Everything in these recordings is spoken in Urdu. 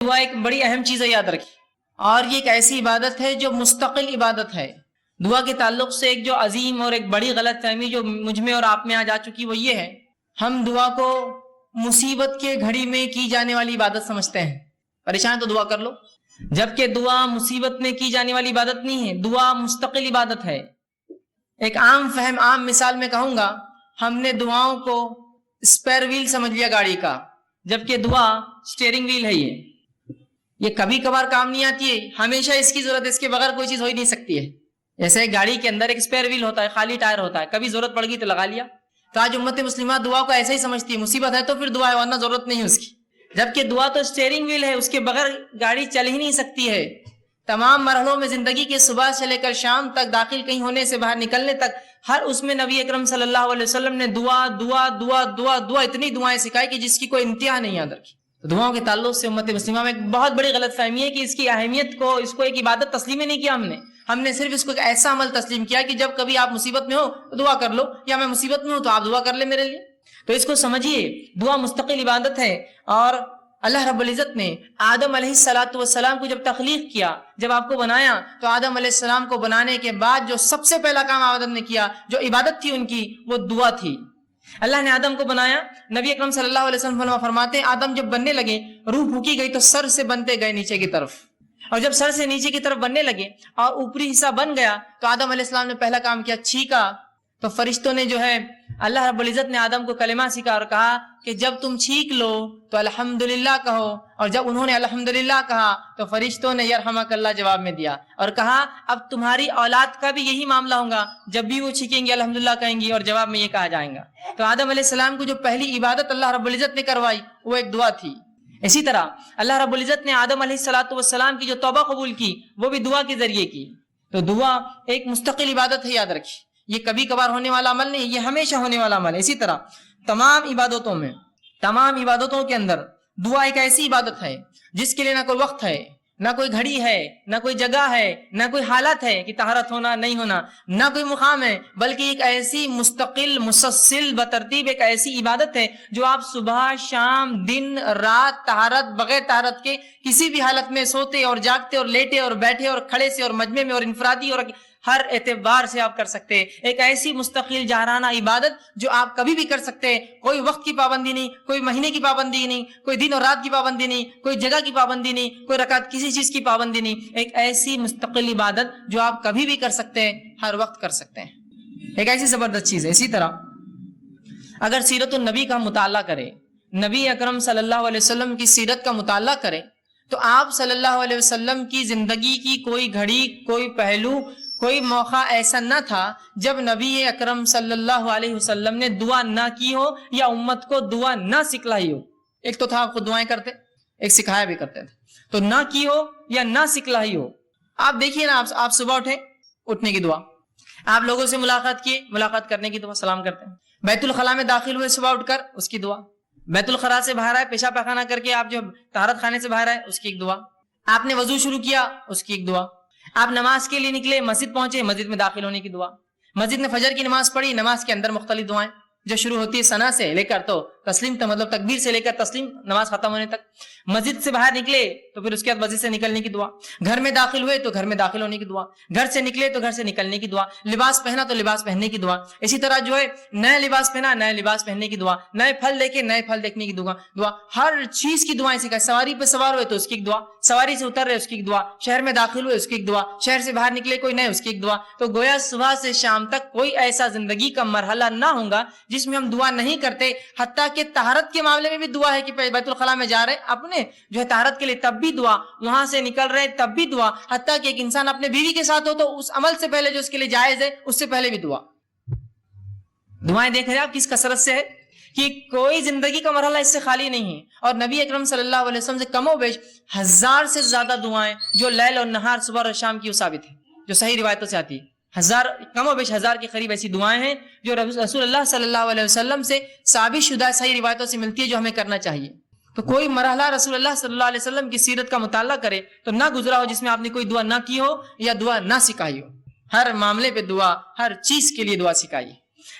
دعا ایک بڑی اہم چیز ہے، یاد رکھیے، اور یہ ایک ایسی عبادت ہے جو مستقل عبادت ہے۔ دعا کے تعلق سے ایک جو عظیم اور ایک بڑی غلط فہمی جو مجھ میں اور آپ میں آج آ چکی وہ یہ ہے، ہم دعا کو مصیبت کے گھڑی میں کی جانے والی عبادت سمجھتے ہیں۔ پریشان تو دعا کر لو، جبکہ دعا مصیبت میں کی جانے والی عبادت نہیں ہے، دعا مستقل عبادت ہے۔ ایک عام فہم، عام مثال میں کہوں گا، ہم نے دعاؤں کو اسپیئر ویل سمجھ لیا گاڑی کا، جبکہ دعا اسٹیئرنگ ویل ہے۔ یہ کبھی کبھار کام نہیں آتی ہے، ہمیشہ اس کی ضرورت ہے، اس کے بغیر کوئی چیز ہو ہی نہیں سکتی ہے۔ جیسے گاڑی کے اندر ایک اسپیئر ویل ہوتا ہے، خالی ٹائر ہوتا ہے، کبھی ضرورت پڑ گئی تو لگا لیا۔ تو آج امت مسلمہ دعا کو ایسے ہی سمجھتی ہے، مصیبت ہے تو پھر دعا ہے، ورنہ ضرورت نہیں ہے اس کی، جبکہ دعا تو اسٹیئرنگ ویل ہے، اس کے بغیر گاڑی چل ہی نہیں سکتی ہے۔ تمام مرحلوں میں زندگی کے صبح سے لے کر شام تک، داخل کہیں ہونے سے باہر نکلنے تک، ہر اس میں نبی اکرم صلی اللہ علیہ وسلم نے دعا دعا دعا دعا دعا اتنی دعائیں سکھائی کہ جس کی کوئی انتہا نہیں یاد رکھی۔ تو دعاؤں کے تعلق سے امت مسلمہ میں ایک بہت بڑی غلط فہمی ہے کہ اس کی اہمیت کو، اس کو ایک عبادت تسلیم ہی نہیں کیا ہم نے صرف اس کو ایک ایسا عمل تسلیم کیا کہ جب کبھی آپ مصیبت میں ہو تو دعا کر لو، یا میں مصیبت میں ہوں تو آپ دعا کر لیں میرے لیے۔ تو اس کو سمجھیے، دعا مستقل عبادت ہے۔ اور اللہ رب العزت نے آدم علیہ السلام کو جب تخلیق کیا، جب آپ کو بنایا، تو آدم علیہ السلام کو بنانے کے بعد جو سب سے پہلا کام آدم نے کیا، جو عبادت تھی ان کی، وہ دعا تھی۔ اللہ نے آدم کو بنایا، نبی اکرم صلی اللہ علیہ وسلم فرماتے ہیں آدم جب بننے لگے، روح پھونکی گئی تو سر سے بنتے گئے نیچے کی طرف، اور جب سر سے نیچے کی طرف بننے لگے اور اوپری حصہ بن گیا تو آدم علیہ السلام نے پہلا کام کیا، چھینکا۔ تو فرشتوں نے جو ہے، اللہ رب العزت نے آدم کو کلمہ سکھا اور کہا کہ جب تم چھینک لو تو الحمدللہ کہو، اور جب انہوں نے الحمدللہ کہا تو فرشتوں نے یرحمک اللہ جواب میں دیا، اور کہا اب تمہاری اولاد کا بھی یہی معاملہ ہوگا، جب بھی وہ چھینکیں گے الحمدللہ کہیں گی، اور جواب میں یہ کہا جائے گا۔ تو آدم علیہ السلام کو جو پہلی عبادت اللہ رب العزت نے کروائی وہ ایک دعا تھی۔ اسی طرح اللہ رب العزت نے آدم علیہ السلام کی جو توبہ قبول کی وہ بھی دعا کے ذریعے کی۔ تو دعا ایک مستقل عبادت ہے، یاد رکھیے، یہ کبھی کبھار ہونے والا عمل نہیں، یہ ہمیشہ ہونے والا عمل ہے۔ اسی طرح تمام عبادتوں کے اندر دعا ایک ایسی عبادت ہے جس کے لیے نہ کوئی وقت ہے، نہ کوئی گھڑی ہے، نہ کوئی جگہ ہے، نہ کوئی حالت ہے کہ طہارت ہونا نہیں ہونا، نہ کوئی مقام ہے، بلکہ ایک ایسی مستقل مسلسل بترتیب ایک ایسی عبادت ہے جو آپ صبح شام دن رات طہارت بغیر طہارت کے کسی بھی حالت میں سوتے اور جاگتے اور لیٹے اور بیٹھے اور کھڑے سے اور مجمع میں اور انفرادی اور ہر اعتبار سے آپ کر سکتے ہیں۔ ایک ایسی مستقل جاہرانہ عبادت جو آپ کبھی بھی کر سکتے ہیں، کوئی وقت کی پابندی نہیں، کوئی مہینے کی پابندی نہیں، کوئی دن اور رات کی پابندی نہیں، کوئی جگہ کی پابندی نہیں، کوئی رکعت کسی چیز کی پابندی نہیں۔ ایک ایسی مستقل عبادت جو آپ کبھی بھی کر سکتے ہیں، ہر وقت کر سکتے ہیں، ایک ایسی زبردست چیز ہے۔ اسی طرح اگر سیرت النبی کا مطالعہ کرے، نبی اکرم صلی اللہ علیہ وسلم کی سیرت کا مطالعہ کرے، تو آپ صلی اللہ علیہ وسلم کی زندگی کی کوئی گھڑی، کوئی پہلو، کوئی موقع ایسا نہ تھا جب نبی اکرم صلی اللہ علیہ وسلم نے دعا نہ کی ہو یا امت کو دعا نہ سکھلائی ہو۔ ایک تو تھا آپ خود دعائیں کرتے، ایک سکھایا بھی کرتے تھے، تو نہ کی ہو یا نہ سکھلائی ہو۔ آپ دیکھیے نا، آپ صبح اٹھے، اٹھنے کی دعا، آپ لوگوں سے ملاقات کیے، ملاقات کرنے کی دعا، سلام کرتے ہیں، بیت الخلاء میں داخل ہوئے صبح اٹھ کر، اس کی دعا، بیت الخلاء سے باہر آئے، پیشاب پخانہ کر کے آپ جو طہارت خانے سے باہر آئے، اس کی ایک دعا، آپ نے وضو شروع کیا، اس کی ایک دعا، آپ نماز کے لیے نکلے، مسجد پہنچے، مسجد میں داخل ہونے کی دعا، مسجد میں فجر کی نماز پڑھی، نماز کے اندر مختلف دعائیں جو شروع ہوتی ہے ثنا سے لے کر تو تسلیم، تو مطلب تکبیر سے لے کر تسلیم، نماز ختم ہونے تک، مسجد سے باہر نکلے تو پھر اس کے بعد مسجد سے نکلنے کی دعا، گھر میں داخل ہوئے تو گھر میں داخل ہونے کی دعا، گھر سے نکلے تو گھر سے نکلنے کی دعا، لباس پہنا تو لباس پہننے کی دعا، اسی طرح جو ہے نیا لباس پہنا، نیا لباس پہننے کی دعا، نئے پھل دیکھے، نئے پھل دیکھنے کی دعا، ہر چیز کی دعائیں سکھائے۔ سواری پہ سوار ہوئے تو اس کی ایک دعا، سواری سے اتر رہے اس کی ایک دعا، شہر میں داخل ہوئے اس کی ایک دعا، شہر سے باہر نکلے کوئی نئے اس کی ایک دعا۔ تو گویا صبح سے شام تک کوئی ایسا زندگی کا مرحلہ نہ ہوگا جس میں ہم دعا نہیں کرتے، حتیٰ کہ طہارت کے معاملے میں بھی دعا ہے کہ بیت الخلاء میں جا رہے اپنے جو ہے طہارت کے لیے تب بھی دعا، وہاں سے نکل رہے تب بھی دعا، حتیٰ کہ ایک انسان اپنے بیوی کے ساتھ ہو تو اس عمل سے پہلے جو اس کے لیے جائز ہے اس سے پہلے بھی دعا۔ دعائیں دیکھ رہے آپ کس کثرت سے ہے کہ کوئی زندگی کا مرحلہ اس سے خالی نہیں ہے۔ اور نبی اکرم صلی اللہ علیہ وسلم سے کم و بیش 1000 سے زیادہ دعائیں جو لیل اور نہار صبح اور شام کی وہ ثابت ہے، جو صحیح روایتوں سے آتی ہے، کم و بیش 1000 کے قریب ایسی دعائیں ہیں جو رسول اللہ صلی اللہ علیہ وسلم سے ثابت شدہ صحیح روایتوں سے ملتی ہے، جو ہمیں کرنا چاہیے۔ تو کوئی مرحلہ رسول اللہ صلی اللہ علیہ وسلم کی سیرت کا مطالعہ کرے تو نہ گزرا ہو جس میں آپ نے کوئی دعا نہ کی ہو یا دعا نہ سکھائی ہو۔ ہر معاملے پہ دعا، ہر چیز کے لیے دعا سکھائی۔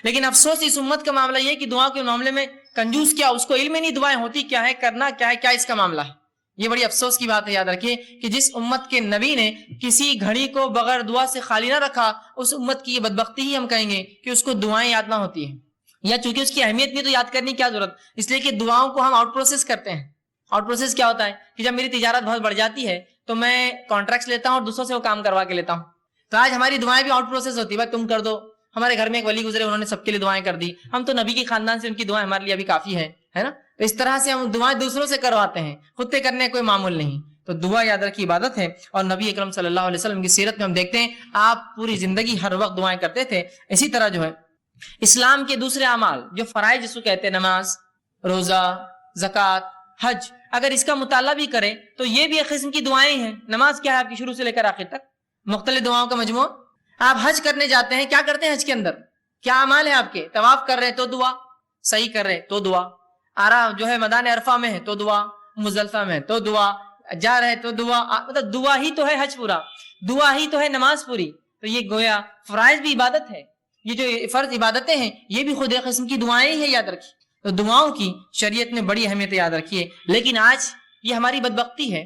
لیکن افسوس اس امت کا معاملہ یہ کہ دعا کے معاملے میں کنجوس کیا، اس کو علم ہی نہیں دعائیں ہوتی کیا ہے، کرنا کیا ہے، کیا اس کا معاملہ ہے، یہ بڑی افسوس کی بات ہے، یاد رکھیے کہ جس امت کے نبی نے کسی گھڑی کو بغیر دعا سے خالی نہ رکھا، اس امت کی یہ بدبختی ہی ہم کہیں گے کہ اس کو دعائیں یاد نہ ہوتی ہیں، یا چونکہ اس کی اہمیت نہیں تو یاد کرنے کی کیا ضرورت، اس لیے کہ دعاؤں کو ہم آؤٹ پروسیس کرتے ہیں۔ آؤٹ پروسیس کیا ہوتا ہے کہ جب میری تجارت بہت بڑھ جاتی ہے تو میں کانٹریکٹس لیتا ہوں اور دوسروں سے وہ کام کروا کے لیتا ہوں، تو آج ہماری دعائیں بھی آؤٹ پروسیس ہوتی ہے، بھائی تم کر دو۔ ہمارے گھر میں ایک ولی گزرے، انہوں نے سب کے لیے دعائیں کر دی، ہم تو نبی کے خاندان سے، ان کی دعائیں ہمارے لیے ابھی کافی ہے نا۔ تو اس طرح سے ہم دعائیں دوسروں سے کرواتے ہیں، خود سے کرنے کوئی معمول نہیں۔ تو دعا یاد رکھی عبادت ہے، اور نبی اکرم صلی اللہ علیہ وسلم کی سیرت میں ہم دیکھتے ہیں آپ پوری زندگی ہر وقت دعائیں کرتے تھے۔ اسی طرح جو ہے اسلام کے دوسرے اعمال جو فرائض جس کو کہتے ہیں، نماز، روزہ، زکوٰۃ، حج، اگر اس کا مطالعہ بھی کریں تو یہ بھی ایک قسم کی دعائیں ہیں۔ نماز کیا ہے آپ کی شروع سے لے کر آخر تک مختلف دعاؤں کا مجموعہ۔ آپ حج کرنے جاتے ہیں، کیا کرتے ہیں حج کے اندر؟ کیا اعمال ہے آپ کے؟ طواف کر رہے تو دعا، صحیح کر رہے تو دعا، جو ہے میدان عرفہ میں ہے تو دعا، مزدلفہ میں تو دعا، جا رہے تو دعا، مطلب دعا ہی تو ہے حج پورا، دعا ہی تو ہے نماز پوری۔ تو یہ گویا فرائض بھی عبادت ہے، یہ جو فرض عبادتیں ہیں یہ بھی خود ایک قسم کی دعائیں ہی ہیں، یاد رکھیے۔ تو دعاؤں کی شریعت میں بڑی اہمیت یاد رکھیے، لیکن آج یہ ہماری بدبختی ہے،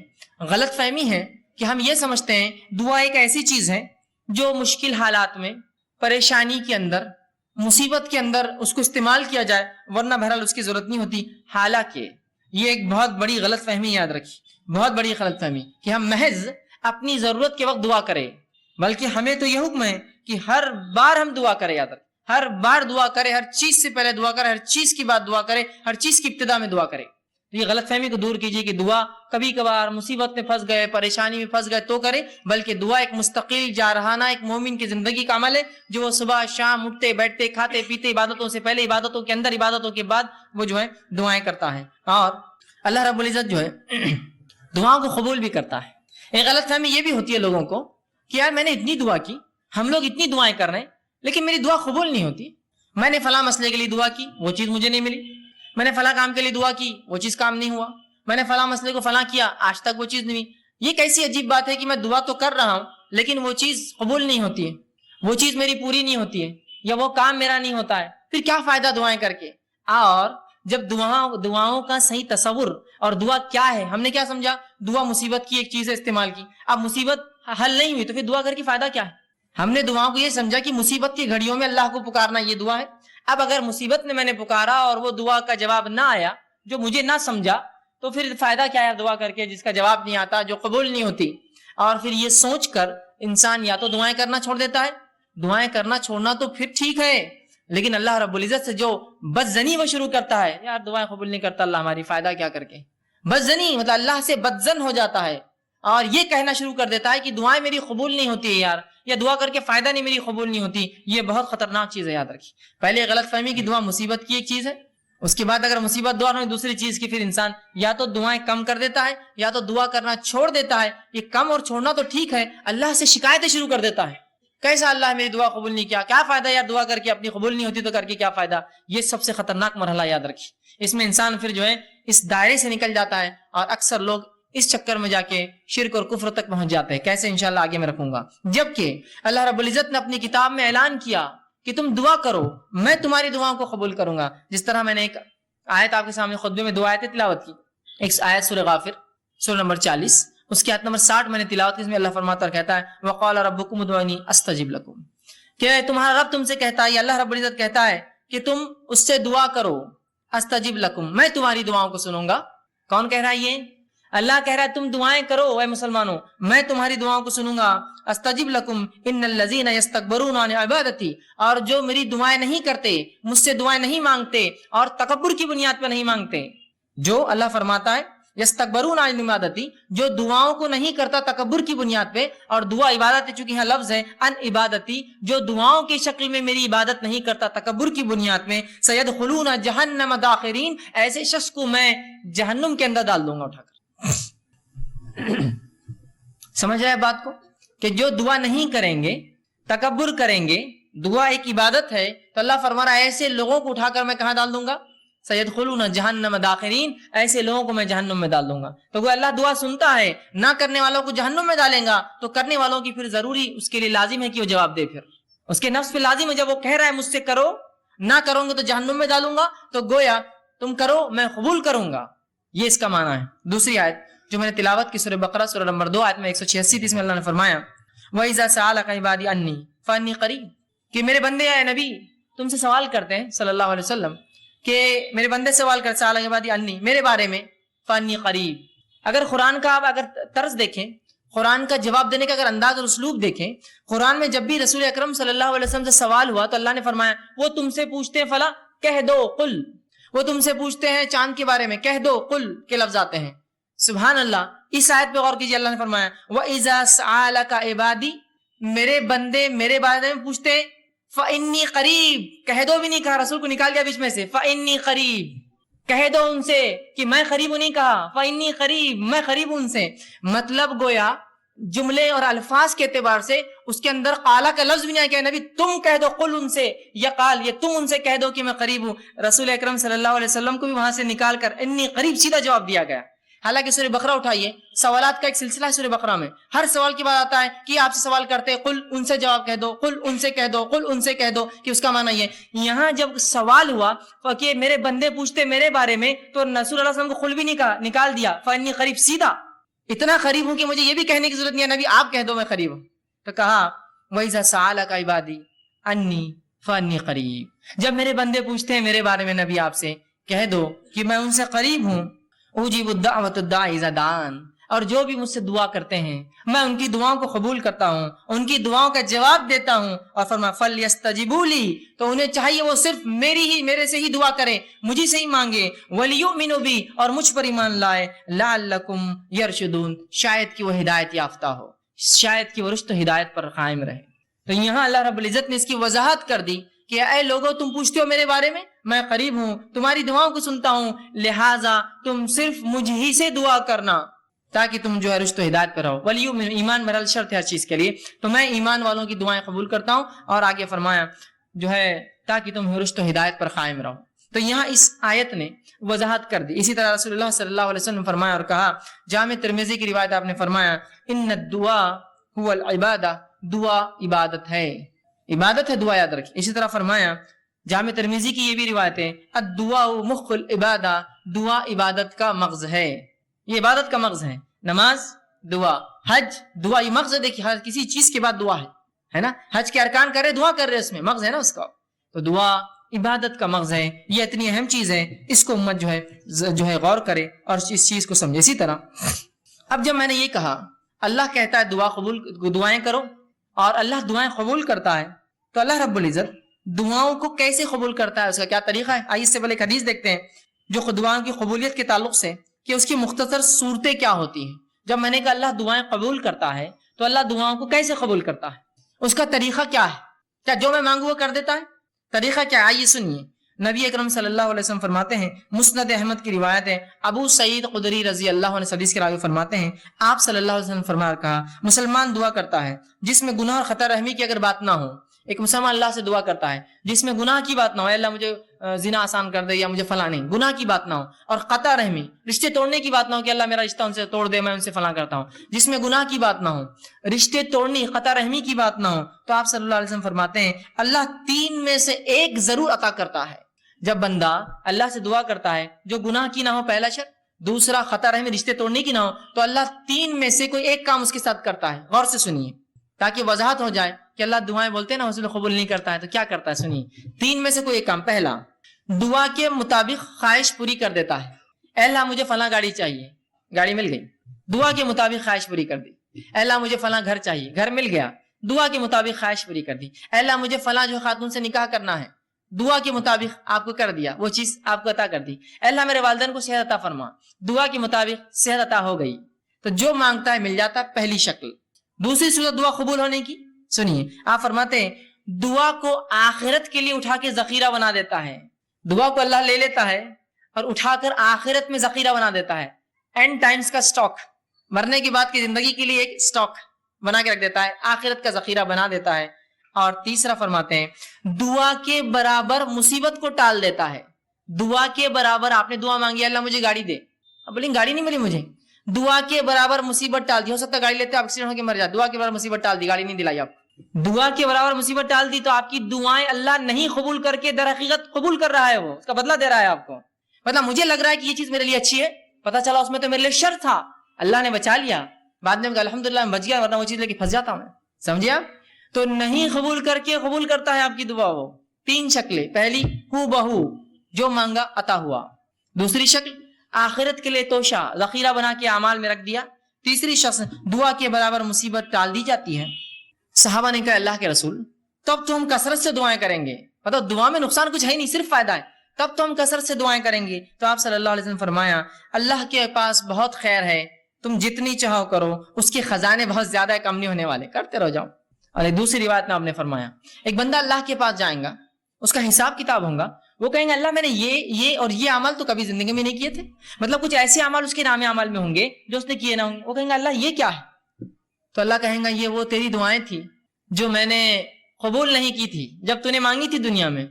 غلط فہمی ہے کہ ہم یہ سمجھتے ہیں دعا ایک ایسی چیز ہے جو مشکل حالات میں، پریشانی کے اندر، مصیبت کے اندر اس کو استعمال کیا جائے، ورنہ بہرحال اس کی ضرورت نہیں ہوتی۔ حالانکہ یہ ایک بہت بڑی غلط فہمی، یاد رکھیے، بہت بڑی غلط فہمی کہ ہم محض اپنی ضرورت کے وقت دعا کریں، بلکہ ہمیں تو یہ حکم ہے کہ ہر بار ہم دعا کریں، یاد رکھیں، ہر بار دعا کرے، ہر چیز سے پہلے دعا کرے، ہر چیز کی بعد دعا کرے، ہر چیز کی ابتدا میں دعا کرے۔ یہ غلط فہمی کو دور کیجیے کہ دعا کبھی کبھار مصیبت میں پھنس گئے، پریشانی میں پھنس گئے تو کرے، بلکہ دعا ایک مستقل جارحانہ ایک مومن کی زندگی کا عمل ہے، جو وہ صبح شام اٹھتے بیٹھتے کھاتے پیتے، عبادتوں سے پہلے، عبادتوں کے اندر، عبادتوں کے بعد وہ جو ہے دعائیں کرتا ہے، اور اللہ رب العزت جو ہے دعاؤں کو قبول بھی کرتا ہے۔ ایک غلط فہمی یہ بھی ہوتی ہے لوگوں کو کہ یار میں نے اتنی دعا کی، ہم لوگ اتنی دعائیں کر رہے ہیں لیکن میری دعا قبول نہیں ہوتی۔ میں نے فلاں مسئلے کے لیے دعا کی، وہ چیز مجھے نہیں ملی، میں نے فلاں کام کے لیے دعا کی، وہ چیز کام نہیں ہوا، میں نے فلاں مسئلے کو فلاں کیا، آج تک وہ چیز نہیں ہوئی۔ یہ کیسی عجیب بات ہے کہ میں دعا تو کر رہا ہوں لیکن وہ چیز قبول نہیں ہوتی ہے، وہ چیز میری پوری نہیں ہوتی ہے، یا وہ کام میرا نہیں ہوتا ہے، پھر کیا فائدہ دعائیں کر کے؟ اور جب دعاؤں کا صحیح تصور اور دعا کیا ہے، ہم نے کیا سمجھا؟ دعا مصیبت کی ایک چیز ہے، استعمال کی۔ اب مصیبت حل نہیں ہوئی تو پھر دعا کر کے فائدہ کیا ہے؟ ہم نے دعاؤں کو یہ سمجھا کہ مصیبت کی گھڑیوں میں اللہ کو پکارنا یہ دعا ہے۔ اب اگر مصیبت میں نے پکارا اور وہ دعا کا جواب نہ آیا، جو مجھے نہ سمجھا، تو پھر فائدہ کیا ہے دعا کر کے جس کا جواب نہیں آتا، جو قبول نہیں ہوتی؟ اور پھر یہ سوچ کر انسان یا تو دعائیں کرنا چھوڑ دیتا ہے۔ دعائیں کرنا چھوڑنا تو پھر ٹھیک ہے، لیکن اللہ رب العزت سے جو بدزنی وہ شروع کرتا ہے، یار دعائیں قبول نہیں کرتا اللہ ہماری، فائدہ کیا کر کے؟ بدزنی مطلب اللہ سے بدزن ہو جاتا ہے اور یہ کہنا شروع کر دیتا ہے کہ دعائیں میری قبول نہیں ہوتی ہے یار، یا دعا کر کے فائدہ نہیں میری قبول نہیں ہوتی۔ یہ بہت خطرناک چیز ہے، یاد رکھیے۔ پہلے غلط فہمی کی دعا مصیبت کی ایک چیز ہے، اس کے بعد اگر مصیبت دعا نہیں دوسری چیز کی، پھر انسان یا تو دعائیں کم کر دیتا ہے یا تو دعا کرنا چھوڑ دیتا ہے۔ یہ کم اور چھوڑنا تو ٹھیک ہے، اللہ سے شکایتیں شروع کر دیتا ہے، کیسا اللہ میری دعا قبول نہیں کیا، کیا فائدہ یار دعا کر کے، اپنی قبول نہیں ہوتی تو کر کے کیا فائدہ؟ یہ سب سے خطرناک مرحلہ، یاد رکھیے۔ اس میں انسان پھر جو ہے اس دائرے سے نکل جاتا ہے، اور اکثر لوگ اس چکر میں جا کے شرک اور کفر تک پہنچ جاتے ہیں۔ کیسے؟ انشاءاللہ آگے میں رکھوں گا۔ جبکہ اللہ رب العزت نے اپنی کتاب میں اعلان کیا کہ تم دعا کرو، میں تمہاری دعاؤں کو قبول کروں گا۔ جس طرح میں نے ایک آیت آپ کے سامنے خطبے میں دو آیتیں تلاوت کی، ایک آیت سورہ غافر سورہ نمبر 40، اس کی آیت نمبر 60 میں نے تلاوت کی، اس میں اللہ فرماتا کہتا ہے وقال ربکم ادعونی استجب لکم، کہ تمہارا رب تم سے کہتا ہے، یا اللہ رب العزت کہتا ہے کہ تم اس سے دعا کرو، استجب لکم، میں تمہاری دعاؤں کو سنوں گا۔ کون کہہ رہا ہے یہ؟ اللہ کہہ رہا ہے تم دعائیں کرو اے مسلمانوں، میں تمہاری دعاؤں کو سنوں گا۔ استجب لکم ان الذین یستکبرون عن عبادتی، اور جو میری دعائیں نہیں کرتے، مجھ سے دعائیں نہیں مانگتے اور تکبر کی بنیاد پر نہیں مانگتے، جو اللہ فرماتا ہے یستکبرون عن عبادتی، جو دعاؤں کو نہیں کرتا تکبر کی بنیاد پہ، اور دعا عبادت ہے چونکہ یہاں لفظ ہے ان عبادتی، جو دعاؤں کی شکل میں میری عبادت نہیں کرتا تکبر کی بنیاد میں، سیدخلون جہنم داخرین، ایسے شخص کو میں جہنم کے اندر ڈال دوں گا اٹھا کر۔ سمجھ رہے بات کو؟ کہ جو دعا نہیں کریں گے، تکبر کریں گے، دعا ایک عبادت ہے، تو اللہ فرما رہا ہے ایسے لوگوں کو اٹھا کر میں کہاں ڈال دوں گا؟ سیدخلون جہنم داخرین، ایسے لوگوں کو میں جہنم میں ڈال دوں گا۔ تو وہ اللہ دعا سنتا ہے، نہ کرنے والوں کو جہنم میں ڈالیں گا، تو کرنے والوں کی پھر ضروری اس کے لیے لازم ہے کہ وہ جواب دے، پھر اس کے نفس پہ لازم ہے، جب وہ کہہ رہا ہے مجھ سے کرو، نہ کروں گے تو جہنم میں ڈالوں گا، تو گویا تم کرو میں قبول کروں گا، یہ اس کا معنی ہے۔ دوسری آیت جو میں نے تلاوت کی سورہ بقرہ سورہ نمبر 2 آیت میں 186 تھی، اس میں اللہ نے فرمایا وَإِذَا سَأَلَكَ عِبَادِي عَنِّي فَإِنِّي قَرِيبٌ، کہ میرے بندے اے نبی تم سے سوال کرتے ہیں صلی اللہ علیہ وسلم کہ میرے بندے سوال کرتے سَأَلَكَ عِبَادِي عَنِّي میرے بارے میں، فَإِنِّي قَرِيب۔ اگر قرآن کا آپ اگر طرز دیکھیں، قرآن کا جواب دینے کا اگر انداز اور اسلوب دیکھیں، قرآن میں جب بھی رسول اکرم صلی اللہ علیہ وسلم سے سوال ہوا تو اللہ نے فرمایا وہ تم سے پوچھتے ہیں فلا کہہ دو قل، وہ تم سے پوچھتے ہیں چاند کے بارے میں کہہ دو قل کے لفظ آتے ہیں۔ سبحان اللہ، اس آیت پہ غور کیجیے، اللہ نے فرمایا وَإِذَا سَأَلَكَ عِبَادِي میرے بندے میرے بارے میں پوچھتے فَإِنِّي قریب، کہہ دو بھی نہیں کہا، رسول کو نکال دیا بیچ میں سے، فَإِنِّي قریب، کہہ دو ان سے کہ میں قریب ہوں، نہیں کہا فَإِنِّي قریب، میں قریب ہوں ان سے۔ مطلب گویا جملے اور الفاظ کے اعتبار سے اس کے اندر قالا کا لفظ بھی نہیں آیا کہ نبی تم کہہ دو قل ان سے، یا قال یہ تم ان سے کہہ دو کہ میں قریب ہوں۔ رسول اکرم صلی اللہ علیہ وسلم کو بھی وہاں سے نکال کر انی قریب سیدھا جواب دیا گیا۔ حالانکہ سورہ بقرہ اٹھائیے، سوالات کا ایک سلسلہ ہے سورہ بقرہ میں، ہر سوال کے بعد آتا ہے کہ آپ سے سوال کرتے ہیں قل ان سے جواب کہہ دو، قل ان سے کہہ دو، قل ان سے کہہ دو، کہ اس کا معنی یہ۔ یہاں جب سوال ہوا کہ میرے بندے پوچھتے میرے بارے میں، تو رسول اللہ صلی اللہ علیہ وسلم کو قل بھی نہیں کہا، نکال دیا فانی قریب، سیدھا اتنا قریب ہوں کہ مجھے یہ بھی کہنے کی ضرورت نہیں ہے نبی آپ کہہ دو میں قریب ہوں۔ تو کہا وَإِذَا سَأَلَكَ عِبَادِي عَنِّي فَإِنِّي قَرِيب، جب میرے بندے پوچھتے ہیں میرے بارے میں نبی آپ سے کہہ دو کہ میں ان سے قریب ہوں، اجیب الدعوۃ الداعی اذا دعان، اور جو بھی مجھ سے دعا کرتے ہیں میں ان کی دعاؤں کو قبول کرتا ہوں، ان کی دعاؤں کا جواب دیتا ہوں۔ اور فرمایا فلیستجیبوا لی، تو انہیں چاہیے وہ صرف میرے سے ہی دعا کریں، مجھے سے ہی مانگے، ولیؤمنوا بی، اور مجھ پر ایمان لائے، لعلکم یرشدون، شاید کہ وہ ہدایت یافتہ ہو، شاید کہ وہ رشد و ہدایت پر قائم رہے۔ تو یہاں اللہ رب العزت نے اس کی وضاحت کر دی کہ اے لوگو تم پوچھتے ہو میرے بارے میں قریب ہوں، تمہاری دعاؤں کو سنتا ہوں، لہٰذا تم صرف مجھ ہی سے دعا کرنا تاکہ تم جو ہے رشد و ہدایت پر رہو۔ ولیؤمن، ایمان مرحل شرط ہے ہر چیز کے لیے، تو میں ایمان والوں کی دعائیں قبول کرتا ہوں، اور آگے فرمایا جو ہے تاکہ تم رشد و ہدایت پر قائم رہو۔ تو یہاں اس آیت نے وضاحت کر دی۔ اسی طرح رسول اللہ صلی اللہ علیہ وسلم نے فرمایا اور کہا، جامع ترمذی کی روایت آپ نے فرمایا ان الدعاء هو العبادہ، دعا عبادت ہے، عبادت ہے دعا، یاد رکھیں۔ اسی طرح فرمایا جامع ترمذی کی یہ بھی روایت ہے الدعاء مخ العبادہ، دعا عبادت کا مغز ہے، یہ عبادت کا مغز ہے۔ نماز دعا، حج دعا، یہ مغز ہے، دیکھیے ہر کسی چیز کے بعد دعا ہے نا، حج کے ارکان کر رہے دعا کر رہے، اس میں مغز ہے نا اس کا، تو دعا عبادت کا مغز ہے، یہ اتنی اہم چیز ہے، اس کو امت جو ہے غور کرے اور اس چیز کو سمجھے۔ اسی طرح اب جب میں نے یہ کہا اللہ کہتا ہے دعائیں کرو اور اللہ دعائیں قبول کرتا ہے، تو اللہ رب العزت دعاؤں کو کیسے قبول کرتا ہے، اس کا کیا طریقہ ہے؟ آئیے اس سے پہلے ایک حدیث دیکھتے ہیں جو دعاؤں کی قبولیت کے تعلق سے کہ اس کی مختصر صورتیں کیا ہوتی ہیں۔ جب میں نے کہا اللہ دعائیں قبول کرتا ہے تو اللہ دعاؤں کو کیسے قبول کرتا ہے، اس کا طریقہ کیا ہے؟ کیا جو میں مانگوں وہ کر دیتا ہے؟ طریقہ کیا ہے؟ آئیے سنیے۔ نبی اکرم صلی اللہ علیہ وسلم فرماتے ہیں، مسند احمد کی روایت ہے، ابو سعید خدری رضی اللہ عنہ حدیث کے راوی فرماتے ہیں آپ صلی اللہ علیہ وسلم فرمایا کہا مسلمان دعا کرتا ہے جس میں گناہ اور خطا رحمی کی اگر بات نہ ہو، ایک مسلمان اللہ سے دعا کرتا ہے جس میں گناہ کی بات نہ ہو، اے اللہ مجھے زنا آسان کر دے یا مجھے فلاں، نہیں، گناہ کی بات نہ ہو، اور قطع رحمی رشتے توڑنے کی بات نہ ہو کہ اللہ میرا رشتہ ان سے توڑ دے میں ان سے فلاں کرتا ہوں، جس میں گناہ کی بات نہ ہو، رشتے توڑنے قطع رحمی کی بات نہ ہو، تو آپ صلی اللہ علیہ وسلم فرماتے ہیں اللہ 3 میں سے ایک ضرور عطا کرتا ہے۔ جب بندہ اللہ سے دعا کرتا ہے جو گناہ کی نہ ہو، پہلا شرط، دوسرا قطع رحمی رشتے توڑنے کی نہ ہو، تو اللہ 3 میں سے کوئی ایک کام اس کے ساتھ کرتا ہے۔ غور سے سنیے تاکہ وضاحت ہو جائے کہ اللہ دعائیں بولتے ہیں نا حضور قبول نہیں کرتا ہے، تو کیا کرتا ہے سنیے۔ 3 میں سے کوئی ایک کام، پہلا دعا کے مطابق خواہش پوری کر دیتا ہے، اے اللہ مجھے فلاں گاڑی چاہیے، گاڑی مل گئی، دعا کے مطابق خواہش پوری کر دی۔ اے اللہ مجھے فلاں گھر چاہیے، گھر مل گیا، دعا کے مطابق خواہش پوری کر دی۔ اے اللہ مجھے فلاں جو خاتون سے نکاح کرنا ہے، دعا کے مطابق آپ کو کر دیا، وہ چیز آپ کو عطا کر دی۔ اے اللہ میرے والدین کو صحت عطا فرما، دعا کے مطابق صحت عطا ہو گئی۔ تو جو مانگتا ہے مل جاتا ہے، پہلی شکل۔ دوسری صورت دعا قبول ہونے کی، سنیے آپ فرماتے ہیں دعا کو آخرت کے لیے اٹھا کے ذخیرہ بنا دیتا ہے، دعا کو اللہ لے لیتا ہے اور اٹھا کر آخرت میں ذخیرہ بنا دیتا ہے، اینڈ ٹائمز کا سٹاک، مرنے کے بعد کی زندگی کے لیے ایک سٹاک بنا کے رکھ دیتا ہے، آخرت کا ذخیرہ بنا دیتا ہے۔ اور تیسرا فرماتے ہیں دعا کے برابر مصیبت کو ٹال دیتا ہے۔ دعا کے برابر آپ نے دعا مانگی اللہ مجھے گاڑی دے، اب بولیں گاڑی نہیں ملی مجھے، دعا کے برابر مصیبت ٹال دی، ہو سکتا ہے گاڑی لیتے آپ ایکسیڈنٹ ہو کے مر جائے، دعا کے برابر مصیبت ٹال دی، گاڑی نہیں دلائی، آپ دعا کے برابر مصیبت ٹال دی، تو آپ کی دعائیں اللہ نہیں قبول کر کے در حقیقت قبول کر رہا ہے، وہ اس کا بدلہ دے رہا ہے آپ کو۔ مطلب مجھے لگ رہا ہے کہ یہ چیز میرے لیے اچھی ہے، پتہ چلا اس میں تو میرے لیے شر تھا، اللہ نے بچا لیا, بعد میں الحمدللہ میں بچ گیا, ورنہ وہ چیز لے کے پھنس جاتا میں. سمجھے آپ؟ تو نہیں قبول کر کے قبول کرتا ہے آپ کی دعا. وہ 3 شکلیں, پہلی ہو بہو جو مانگا عطا ہوا, دوسری شکل آخرت کے لیے توشہ ذخیرہ بنا کے اعمال میں رکھ دیا, تیسری شخص دعا کے برابر مصیبت ٹال دی جاتی ہے. صحابہ نے کہا اللہ کے رسول تب تو ہم کثرت سے دعائیں کریں گے, مطلب دعا میں نقصان کچھ ہے نہیں, صرف فائدہ ہے, تب تو ہم کثرت سے دعائیں کریں گے. تو آپ صلی اللہ علیہ وسلم فرمایا اللہ کے پاس بہت خیر ہے, تم جتنی چاہو کرو, اس کے خزانے بہت زیادہ ہے, کم نہیں ہونے والے, کرتے رہ جاؤ. اور ایک دوسری روایت میں آپ نے فرمایا ایک بندہ اللہ کے پاس جائیں گا, اس کا حساب کتاب ہوگا, وہ کہیں گے اللہ میں نے یہ اور یہ عمل تو کبھی زندگی میں نہیں کیے تھے, مطلب کچھ ایسے عمل اس کے نام عمل میں ہوں گے جو اس نے کیے نہ ہوں گے. وہ کہیں گے اللہ یہ کیا ہے؟ تو اللہ کہیں گا یہ وہ تیری دعائیں تھی جو میں نے قبول نہیں کی تھی جب تو نے مانگی تھی دنیا میں.